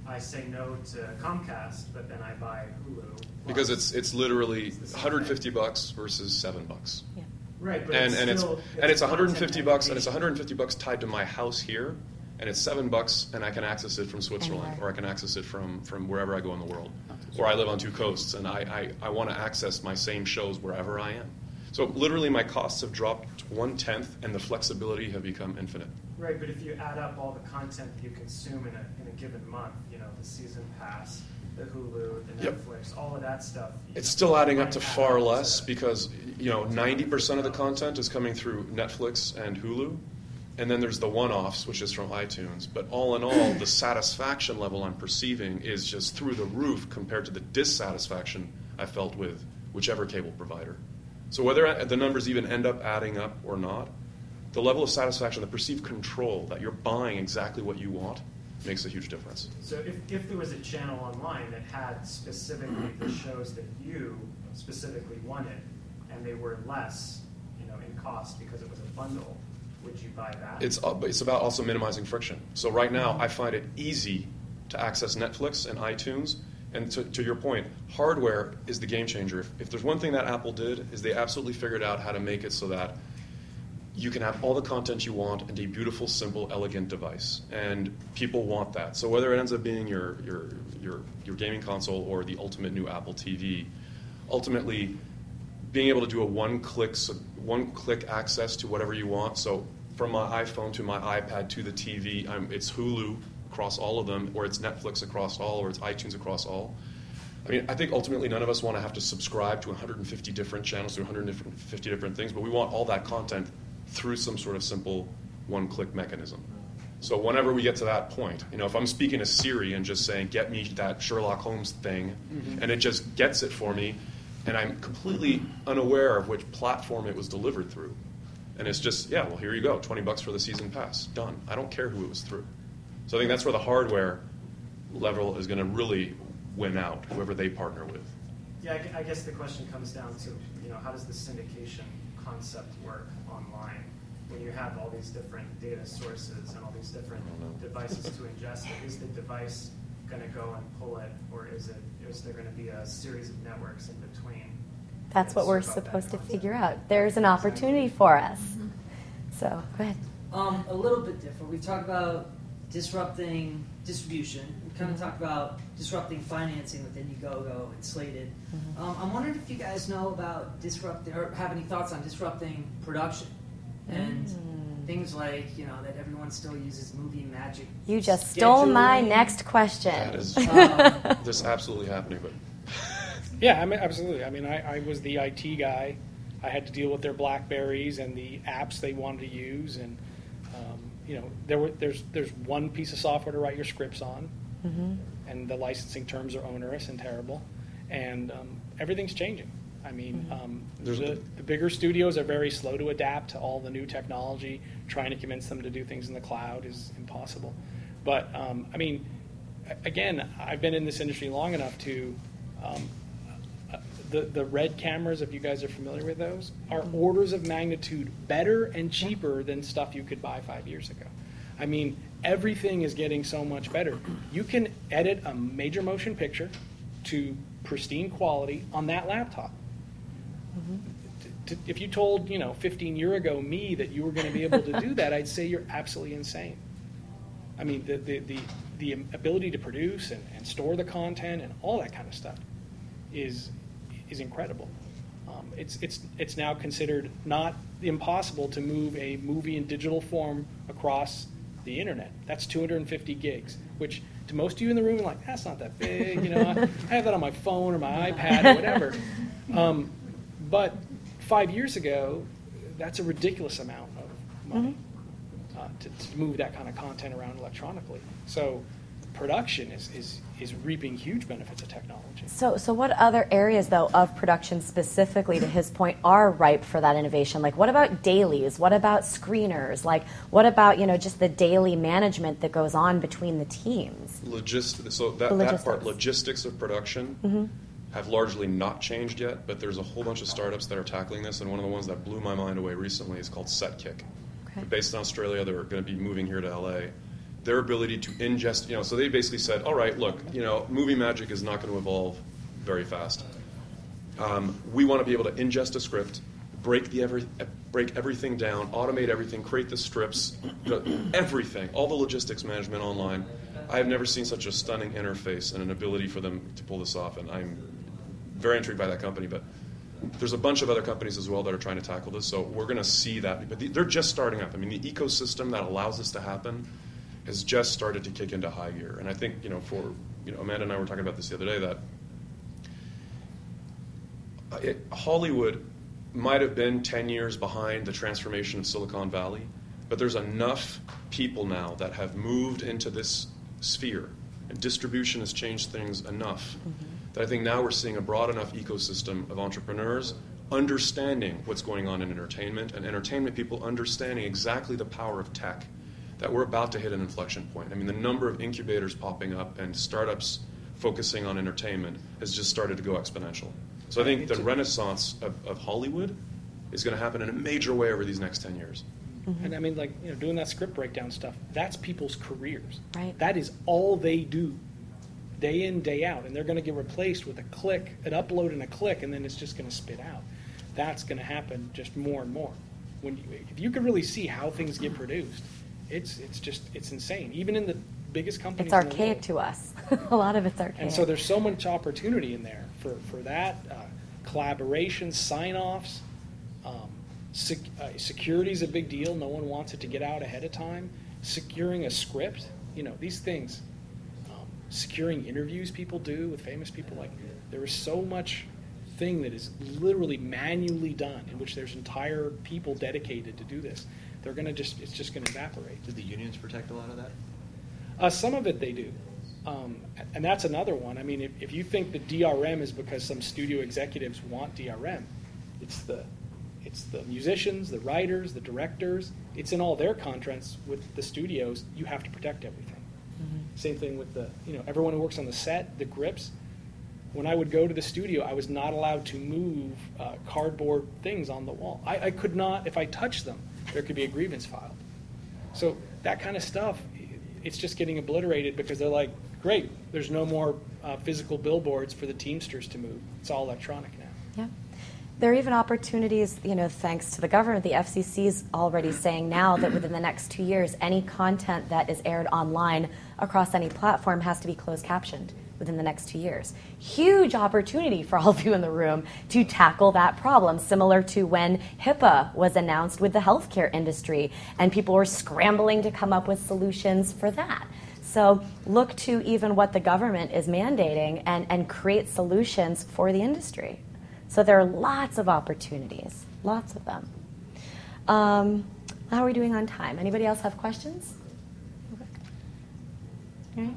I say no to Comcast, but then I buy Hulu. Because it's literally $150 versus $7. Yeah. Right, but and it's $150 and it's content $150 tied to my house here, and it's $7 and I can access it from Switzerland, Anywhere. or I can access it from wherever I go in the world. Or I live on two coasts and I want to access my same shows wherever I am. So literally my costs have dropped 1/10 and the flexibility have become infinite. Right, but if you add up all the content that you consume in a given month, the season pass, the Hulu, the Netflix, all of that stuff. It's still adding up to far less because 90% of the content is coming through Netflix and Hulu, and then there's the one-offs, which is from iTunes. But all in all, the satisfaction level I'm perceiving is just through the roof compared to the dissatisfaction I felt with whichever cable provider. So whether the numbers even end up adding up or not, the level of satisfaction, the perceived control that you're buying exactly what you want makes a huge difference. So if there was a channel online that had specifically the shows that you specifically wanted, and they were less, in cost because it was a bundle, would you buy that? It's about also minimizing friction. So right now, I find it easy to access Netflix and iTunes. And to your point, hardware is the game changer. If there's one thing that Apple did, is they absolutely figured out how to make it so that you can have all the content you want in a beautiful, simple, elegant device. And people want that. So whether it ends up being your gaming console or the ultimate new Apple TV, ultimately being able to do a one-click access to whatever you want. So from my iPhone to my iPad to the TV, it's Hulu across all of them, or it's Netflix across all, or it's iTunes across all. I mean, I think ultimately none of us want to have to subscribe to 150 different channels, to 150 different things, but we want all that content through some sort of simple one-click mechanism. So whenever we get to that point, if I'm speaking to Siri and just saying, get me that Sherlock Holmes thing, and it just gets it for me, and I'm completely unaware of which platform it was delivered through. And it's just, here you go, $20 for the season pass, done. I don't care who it was through. So I think that's where the hardware level is going to really win out, whoever they partner with. Yeah, I guess the question comes down to, how does the syndication concept work online when you have all these different data sources and all these different devices to ingest it? Is the device going to go and pull it, or is there going to be a series of networks in between? That's what we're supposed to figure out. There's an opportunity for us. So, go ahead. A little bit different. We've talked about disrupting distribution. We kind of talked about disrupting financing with Indiegogo and Slated. I'm wondering if you guys know about disrupting, or have any thoughts on disrupting production and things like, that everyone still uses Movie Magic. You just stole my next question. That is this is absolutely happening, but Yeah, absolutely. I was the IT guy. I had to deal with their BlackBerries and the apps they wanted to use, and there's one piece of software to write your scripts on, and the licensing terms are onerous and terrible, and everything's changing. The bigger studios are very slow to adapt to all the new technology. Trying to convince them to do things in the cloud is impossible. But again, I've been in this industry long enough to. The red cameras, if you guys are familiar with those, are orders of magnitude better and cheaper than stuff you could buy 5 years ago. Everything is getting so much better. You can edit a major motion picture to pristine quality on that laptop. If you told 15 years ago me that you were going to be able to do that, I'd say you're absolutely insane. The ability to produce and store the content and all that kind of stuff is incredible. It's now considered not impossible to move a movie in digital form across the internet. That's 250 gigs, which to most of you in the room are like, that's not that big. I have that on my phone or my iPad or whatever. But 5 years ago, that's a ridiculous amount of money to move that kind of content around electronically. So production is reaping huge benefits of technology. So what other areas, though, of production specifically, to his point, are ripe for that innovation? Like, what about dailies? What about screeners? Like, what about, just the daily management that goes on between the teams? That part, logistics of production, have largely not changed yet, but there's a whole bunch of startups that are tackling this, and one of the ones that blew my mind away recently is called SetKick. Okay. Based in Australia, they're going to be moving here to LA. Their ability to ingest, so they basically said, all right, look, movie magic is not going to evolve very fast. We want to be able to ingest a script, break everything down, automate everything, create the strips, everything, all the logistics management online. I have never seen such a stunning interface and an ability for them to pull this off, and I'm very intrigued by that company. But there's a bunch of other companies as well that are trying to tackle this, so we're going to see that. But they're just starting up. The ecosystem that allows this to happen has just started to kick into high gear. And I think, Amanda and I were talking about this the other day, that Hollywood might have been 10 years behind the transformation of Silicon Valley, but there's enough people now that have moved into this sphere, and distribution has changed things enough that I think now we're seeing a broad enough ecosystem of entrepreneurs understanding what's going on in entertainment, and entertainment people understanding exactly the power of tech, that we're about to hit an inflection point. The number of incubators popping up and startups focusing on entertainment has just started to go exponential. So I think the renaissance of Hollywood is going to happen in a major way over these next 10 years. And doing that script breakdown stuff, that's people's careers. Right. That is all they do, day in, day out. And they're going to get replaced with an upload and a click, and then it's just going to spit out. That's going to happen just more and more. If you could really see how things get produced, it's insane. Even in the biggest companies. It's archaic to us. A lot of it's archaic. And so there's so much opportunity in there for that. Collaboration, sign-offs. Security is a big deal. No one wants it to get out ahead of time. Securing a script, these things. Securing interviews people do with famous people. There is so much thing that is literally manually done, in which there's entire people dedicated to do this. It's just going to evaporate. Do the unions protect a lot of that? Some of it they do. And that's another one. If you think that DRM is because some studio executives want DRM, it's the musicians, the writers, the directors. It's in all their contracts with the studios. You have to protect everything. Same thing with everyone who works on the set, the grips. When I would go to the studio, I was not allowed to move cardboard things on the wall. I could not, if I touched them, there could be a grievance filed. So that kind of stuff, it's just getting obliterated because they're like, great, there's no more physical billboards for the Teamsters to move. It's all electronic now. Yeah. There are even opportunities, thanks to the government. The FCC is already saying now that within the next 2 years, any content that is aired online across any platform has to be closed captioned. within the next 2 years. Huge opportunity for all of you in the room to tackle that problem, similar to when HIPAA was announced with the healthcare industry, and people were scrambling to come up with solutions for that. So look to even what the government is mandating and create solutions for the industry. So there are lots of opportunities, lots of them. How are we doing on time? Anybody else have questions? Okay.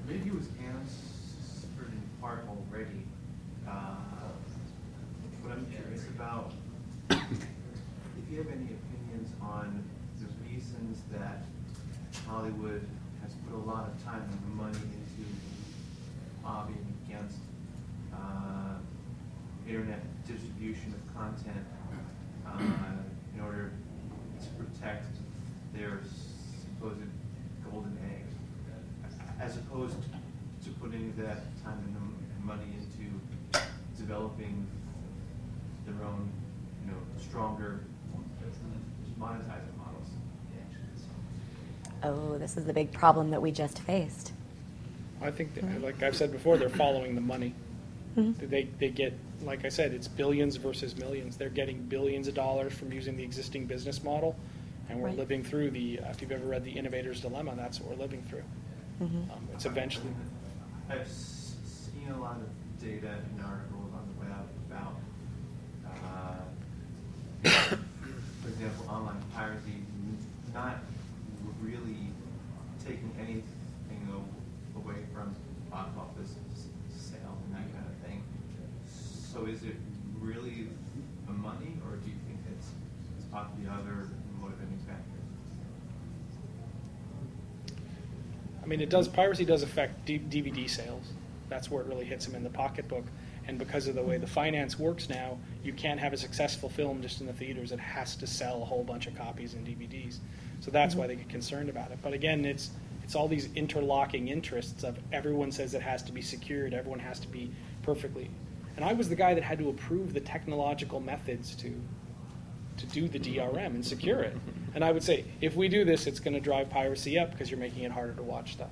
Maybe it was answered in part already, but I'm curious about if you have any opinions on the reasons that Hollywood has put a lot of time and money into lobbying against internet distribution of content in order to protect their supposed golden egg, as opposed to putting that time and money into developing their own, stronger monetizing models. Oh, this is the big problem that we just faced. I think, like I've said before, they're following the money. Mm-hmm. They get, like I said, it's billions versus millions. They're getting billions of dollars from using the existing business model, and we're living through if you've ever read The Innovator's Dilemma, that's what we're living through. Mm-hmm. It's eventually. I've seen a lot of data and articles on the web about, for example, online piracy not really taking anything away from box office sales and that kind of thing. So is it really the money, or do you think it's possibly other motivating factors? I mean, piracy does affect DVD sales. That's where it really hits them in the pocketbook. And because of the way the finance works now, you can't have a successful film just in the theaters. It has to sell a whole bunch of copies and DVDs. So that's why they get concerned about it. But again, it's all these interlocking interests of everyone says it has to be secured, everyone has to be perfectly. And I was the guy that had to approve the technological methods to do the DRM and secure it. And I would say, if we do this, it's going to drive piracy up because you're making it harder to watch stuff.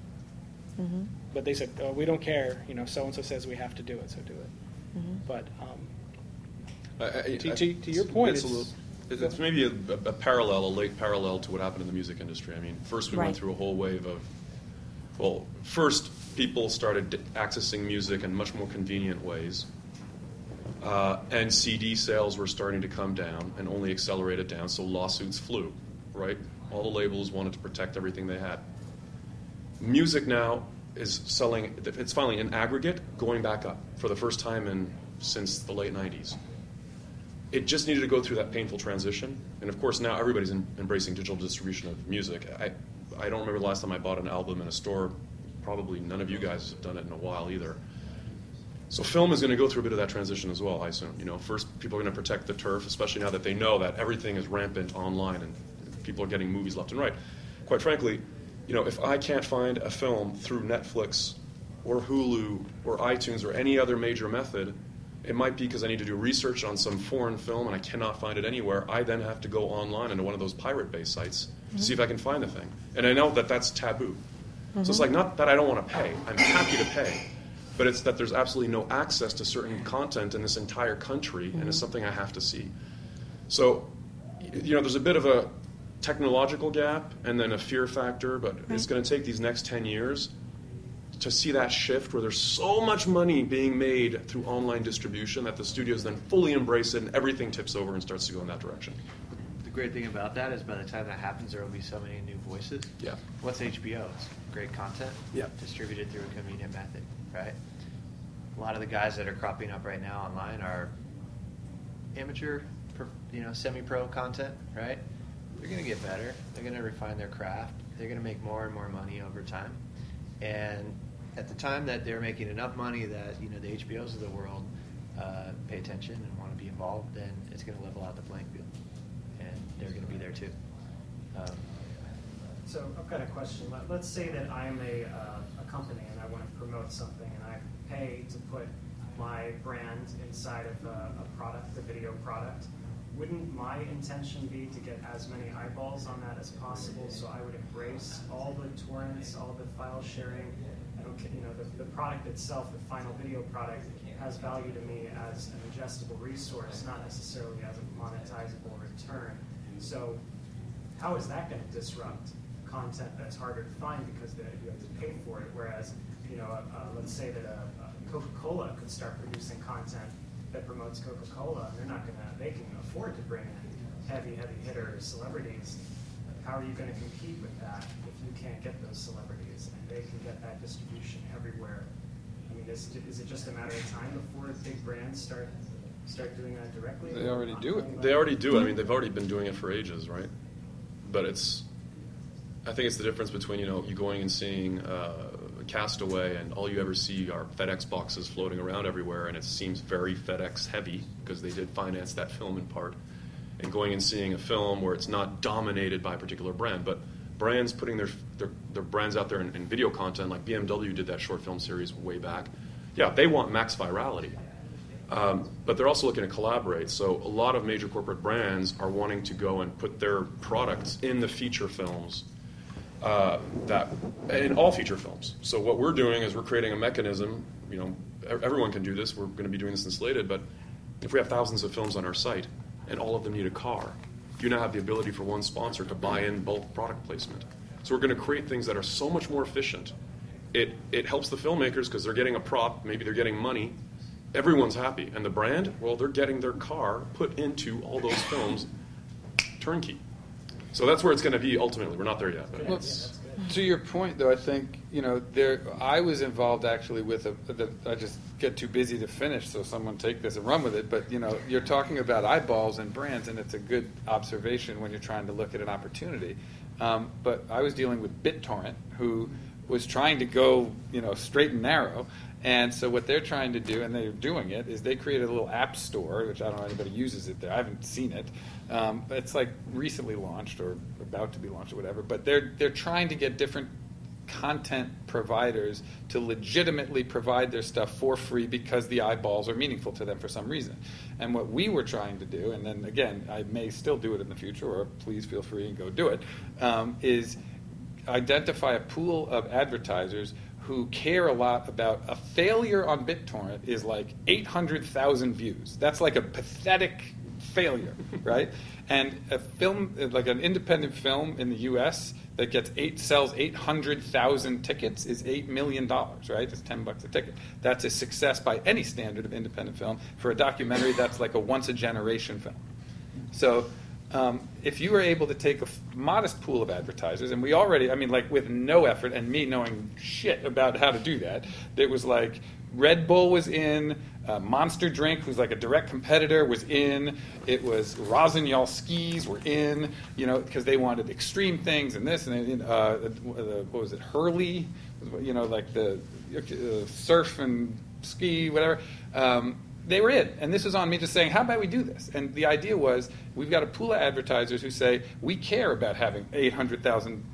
Mm-hmm. But they said, oh, we don't care. So-and-so says we have to do it, so do it. Mm-hmm. But to your point, it's maybe a parallel, a late parallel to what happened in the music industry. I mean, first we went through a whole wave of, first people started accessing music in much more convenient ways. And CD sales were starting to come down and only accelerated down, so lawsuits flew, right? All the labels wanted to protect everything they had. Music now is selling, it's finally in aggregate going back up for the first time since the late 90s. It just needed to go through that painful transition. And of course now everybody's embracing digital distribution of music. I don't remember the last time I bought an album in a store. Probably none of you guys have done it in a while either. So film is going to go through a bit of that transition as well, I assume. First people are going to protect the turf, especially now that they know that everything is rampant online and people are getting movies left and right. Quite frankly, if I can't find a film through Netflix or Hulu or iTunes or any other major method, it might be because I need to do research on some foreign film and I cannot find it anywhere. I then have to go online into one of those pirate-based sites to see if I can find the thing. And I know that that's taboo. So it's like, not that I don't want to pay. I'm happy to pay. But it's that there's absolutely no access to certain content in this entire country, and it's something I have to see. So, there's a bit of a technological gap and then a fear factor, but it's going to take these next 10 years to see that shift where there's so much money being made through online distribution that the studios then fully embrace it and everything tips over and starts to go in that direction. The great thing about that is by the time that happens, there will be so many new voices. Yeah. What's HBO? It's great content Yep. distributed through a convenient method, right? A lot of the guys that are cropping up right now online are amateur, semi-pro content, right? They're going to get better. They're going to refine their craft. They're going to make more and more money over time. And at the time that they're making enough money that, the HBOs of the world pay attention and want to be involved, then it's going to level out the playing field. And they're going to be there too. So I've got a question. Let's say that I'm a company and I want to promote something and I pay to put my brand inside of a product, a video product. Wouldn't my intention be to get as many eyeballs on that as possible, so I would embrace all the torrents, all the file sharing, okay, the product itself, the final video product, has value to me as an ingestible resource, not necessarily as a monetizable return. So how is that going to disrupt content that's harder to find because you have to pay for it? Whereas, let's say that Coca-Cola could start producing content that promotes Coca-Cola, and they can afford to bring in heavy hitter celebrities. How are you going to compete with that if you can't get those celebrities and they can get that distribution everywhere? I mean, is it just a matter of time before big brands start doing that directly? They already do it. They already do it. I mean, they've already been doing it for ages, right? But I think it's the difference between, you going and seeing Castaway and all you ever see are FedEx boxes floating around everywhere, and it seems very FedEx heavy because they did finance that film in part, and going and seeing a film where it's not dominated by a particular brand, but brands putting their brands out there in video content, like BMW did that short film series way back. Yeah, they want max virality. But they're also looking to collaborate. So a lot of major corporate brands are wanting to go and put their products in the feature films, in all feature films. So what we're doing is we're creating a mechanism. Everyone can do this. We're going to be doing this in Slated. But if we have thousands of films on our site and all of them need a car, you now have the ability for one sponsor to buy in bulk product placement. So we're going to create things that are so much more efficient. It helps the filmmakers because they're getting a prop. Maybe they're getting money. Everyone's happy. And the brand, well, they're getting their car put into all those films turnkey. So that's where it's going to be ultimately. We're not there yet. But well, to your point, though, I think, I was involved actually with I just get too busy to finish, so someone take this and run with it. But, you're talking about eyeballs and brands, and it's a good observation when you're trying to look at an opportunity. But I was dealing with BitTorrent, who was trying to go, straight and narrow. And so what they're trying to do, and they're doing it, is they created a little app store, which I don't know if anybody uses it there. I haven't seen it. It's like recently launched or about to be launched or whatever. But they're trying to get different content providers to legitimately provide their stuff for free because the eyeballs are meaningful to them for some reason. And what we were trying to do, and then again, I may still do it in the future, or please feel free and go do it, is identify a pool of advertisers who care a lot about a failure on BitTorrent is like 800,000 views. That's like a pathetic failure, right? And a film, like an independent film in the U.S. that sells 800,000 tickets is $8 million, right? It's $10 a ticket. That's a success by any standard of independent film. For a documentary, that's like a once-a-generation film. So if you were able to take a modest pool of advertisers, and we already, with no effort, and me knowing shit about how to do that, it was like Red Bull was in, Monster Drink, who's like a direct competitor, was in, it was Rossignol Skis were in, because they wanted extreme things and this, and what was it, Hurley, like the surf and ski, whatever. They were in, and this was on me just saying, how about we do this? And the idea was, we've got a pool of advertisers who say, we care about having 800,000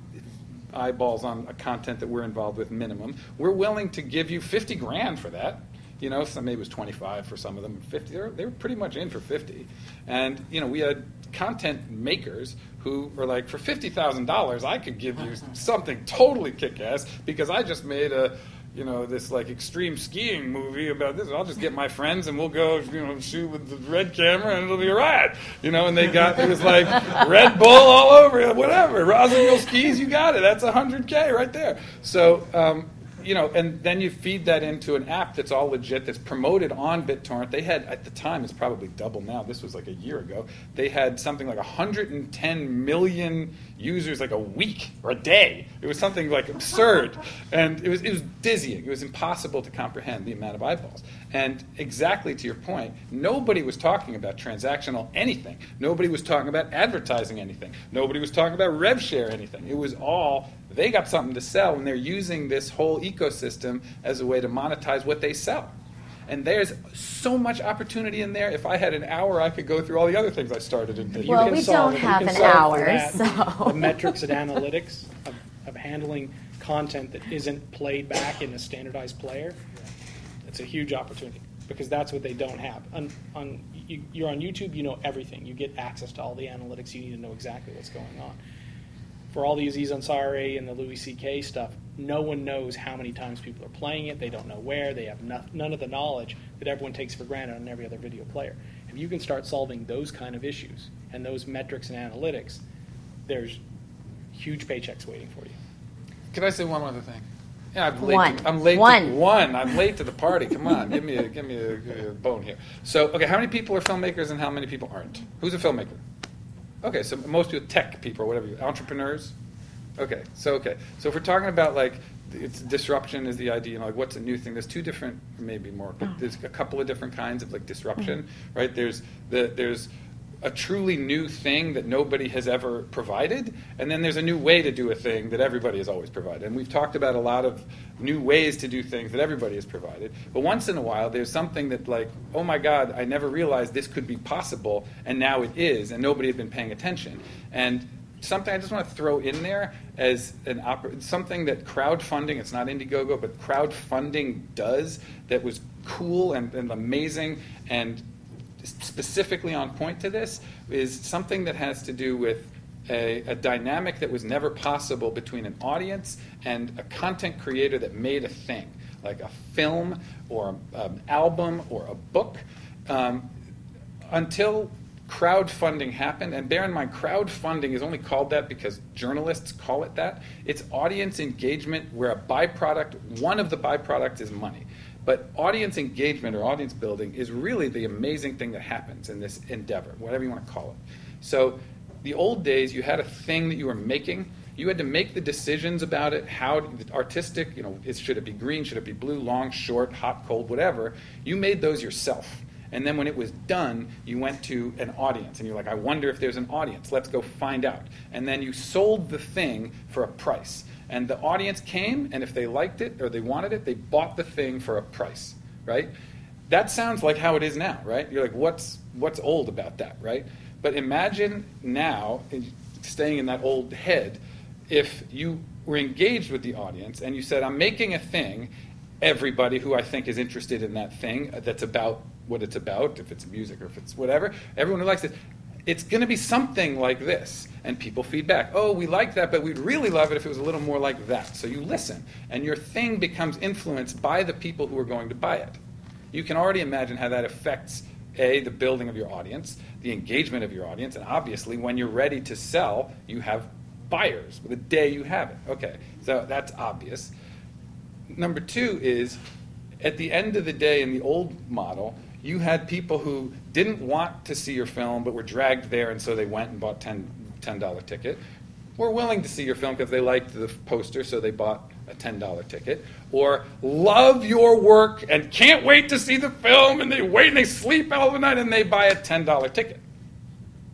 eyeballs on a content that we're involved with minimum. We're willing to give you $50,000 for that. Maybe it was 25 for some of them, 50. They were pretty much in for 50. And, we had content makers who were like, for $50,000, I could give you something totally kick-ass because I just made this like extreme skiing movie about this. I'll just get my friends and we'll go, shoot with the red camera and it'll be a ride. And it was like Red Bull all over it, whatever. Rossignol Skis, you got it. That's $100K right there. So, and then you feed that into an app that's all legit, that's promoted on BitTorrent. They had, at the time, it's probably double now. This was like a year ago. They had something like 110 million users like a week or a day. It was something like absurd. And it was dizzying. It was impossible to comprehend the amount of eyeballs. And exactly to your point, nobody was talking about transactional anything. Nobody was talking about advertising anything. Nobody was talking about rev share anything. It was all, they got something to sell, and they're using this whole ecosystem as a way to monetize what they sell. And there's so much opportunity in there. If I had an hour, I could go through all the other things I started in. Well, we don't have an hour, so. The metrics and analytics of handling content that isn't played back in a standardized player, it's a huge opportunity because that's what they don't have. You're on YouTube, you know everything. You get access to all the analytics. You need to know exactly what's going on. For all the Aziz Ansari and the Louis C.K. stuff, no one knows how many times people are playing it. They don't know where. They have none of the knowledge that everyone takes for granted on every other video player. If you can start solving those kind of issues and those metrics and analytics, there's huge paychecks waiting for you. Can I say one other thing? Yeah, I'm late to the party. Come on, give me a bone here. So, okay, how many people are filmmakers and how many people aren't? Who's a filmmaker? Okay, so most people, tech people or whatever, entrepreneurs. Okay, so if we're talking about like it's disruption is the idea, like what's a new thing? There's two different, maybe more, but there's a couple of different kinds of like disruption, right? There's a truly new thing that nobody has ever provided, and then there's a new way to do a thing that everybody has always provided. And we've talked about a lot of new ways to do things that everybody has provided. But once in a while, there's something that like, oh my God, I never realized this could be possible, and now it is, and nobody had been paying attention. And something I just want to throw in there as something that crowdfunding, it's not Indiegogo, but crowdfunding does that was cool and amazing and specifically on point to this is something that has to do with a dynamic that was never possible between an audience and a content creator that made a thing, like a film or an album or a book, until crowdfunding happened. And bear in mind, crowdfunding is only called that because journalists call it that. It's audience engagement where one of the byproducts is money. But audience engagement or audience building is really the amazing thing that happens in this endeavor, whatever you want to call it. So the old days, you had a thing that you were making. You had to make the decisions about it, how artistic, should it be green, should it be blue, long, short, hot, cold, whatever. You made those yourself. And then when it was done, you went to an audience. And you're like, I wonder if there's an audience. Let's go find out. And then you sold the thing for a price. And the audience came, and if they liked it or they wanted it, they bought the thing for a price, right? That sounds like how it is now, right? You're like, what's old about that, right? But imagine now, staying in that old head, if you were engaged with the audience and you said, I'm making a thing, everybody who I think is interested in that thing that's about what it's about, if it's music or if it's whatever, everyone who likes it, it's going to be something like this. And people feedback, oh, we like that, but we'd really love it if it was a little more like that. So you listen, and your thing becomes influenced by the people who are going to buy it. You can already imagine how that affects, A, the building of your audience, the engagement of your audience, and obviously when you're ready to sell, you have buyers the day you have it. Okay, so that's obvious. Number two is, at the end of the day in the old model, you had people who didn't want to see your film but were dragged there, and so they went and bought $10 ticket. Were willing to see your film because they liked the poster, so they bought a $10 ticket. Or love your work and can't wait to see the film, and they wait and they sleep all the night and they buy a $10 ticket.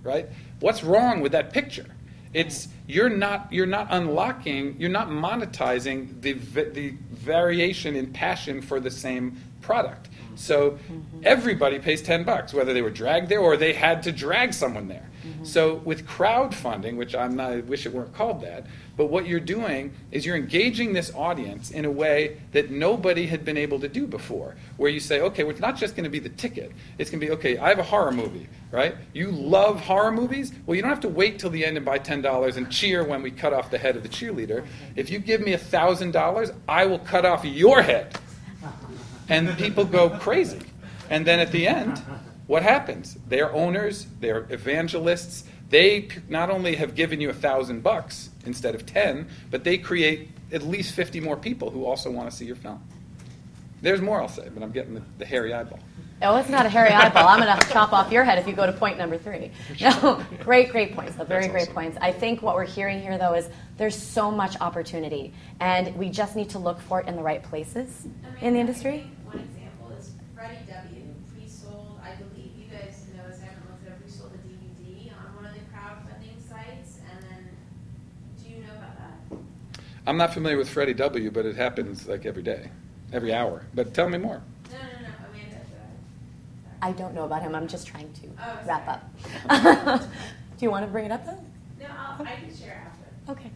Right? What's wrong with that picture? It's you're not unlocking, you're not monetizing the variation in passion for the same product. So everybody pays $10, whether they were dragged there or they had to drag someone there. So with crowdfunding, which I wish it weren't called that, but what you're doing is you're engaging this audience in a way that nobody had been able to do before, where you say, okay, well, it's not just going to be the ticket. It's going to be, okay, I have a horror movie, right? You love horror movies? Well, you don't have to wait till the end and buy $10 and cheer when we cut off the head of the cheerleader. If you give me $1,000, I will cut off your head. And people go crazy. And then at the end, what happens? They're owners, they're evangelists. They not only have given you $1,000 instead of 10, but they create at least 50 more people who also want to see your film. There's more I'll say, but I'm getting the hairy eyeball. Oh, it's not a hairy eyeball. I'm going to chop off your head if you go to point number 3. No, great points. Very great points. I think what we're hearing here, though, is there's so much opportunity, and we just need to look for it in the right places in the industry. One example is Freddie W. pre-sold, I believe you guys know this, I haven't looked it up, pre-sold a DVD on one of the crowdfunding sites, and then, do you know about that? I'm not familiar with Freddie W., but it happens like every day, every hour. But tell me more. No, Amanda, I don't know about him. I'm just trying to wrap up. Do you want to bring it up, though? No, I can share after. Okay.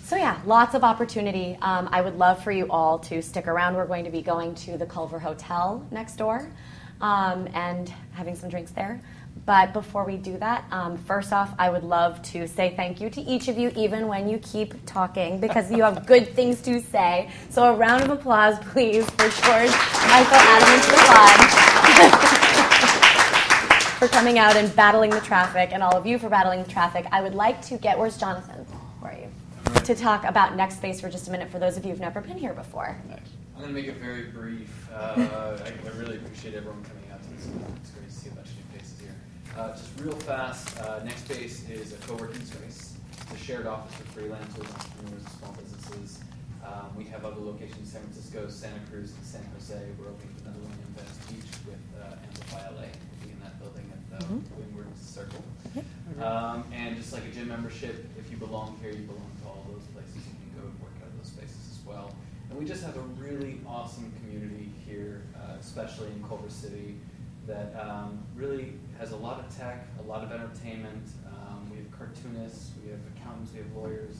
So yeah, lots of opportunity. I would love for you all to stick around. We're going to be going to the Culver Hotel next door. and having some drinks there. But before we do that, first off, I would love to say thank you to each of you, even when you keep talking, because you have good things to say. So a round of applause, please, for George, Michael, Adam, and Stephan for coming out and battling the traffic, and all of you for battling the traffic. I would like to get, where's Jonathan? Where are you? To talk about Next Space for just a minute for those of you who've never been here before. Nice. I'm going to make it very brief. I really appreciate everyone coming out to this. It's great to see a bunch of new faces here. Just real fast, Next Space is a co-working space. It's a shared office for freelancers, entrepreneurs, and small businesses. We have other locations in San Francisco, Santa Cruz, and San Jose. We're opening another one in Venice Beach with Amplify LA. We'll be in that building at the Windward Circle. And just like a gym membership, if you belong here, you belong to all those places. You can go and work out of those spaces as well. And we just have a really awesome community here, especially in Culver City, that really has a lot of tech, a lot of entertainment. We have cartoonists, we have accountants, we have lawyers,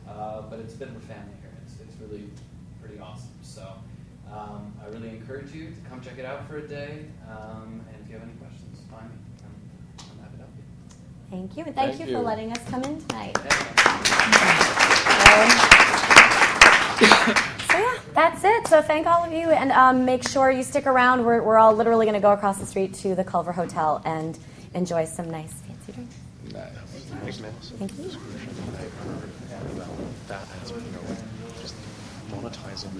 but it's a bit of a family here. It's really pretty awesome. So I really encourage you to come check it out for a day. And if you have any questions, find me. I'm happy to help you. Thank you, and thank you for letting us come in tonight. So yeah, that's it. So thank all of you, and make sure you stick around. We're all literally going to go across the street to the Culver Hotel and enjoy some nice fancy drinks. Thanks, man. Thank you. That, just monetizing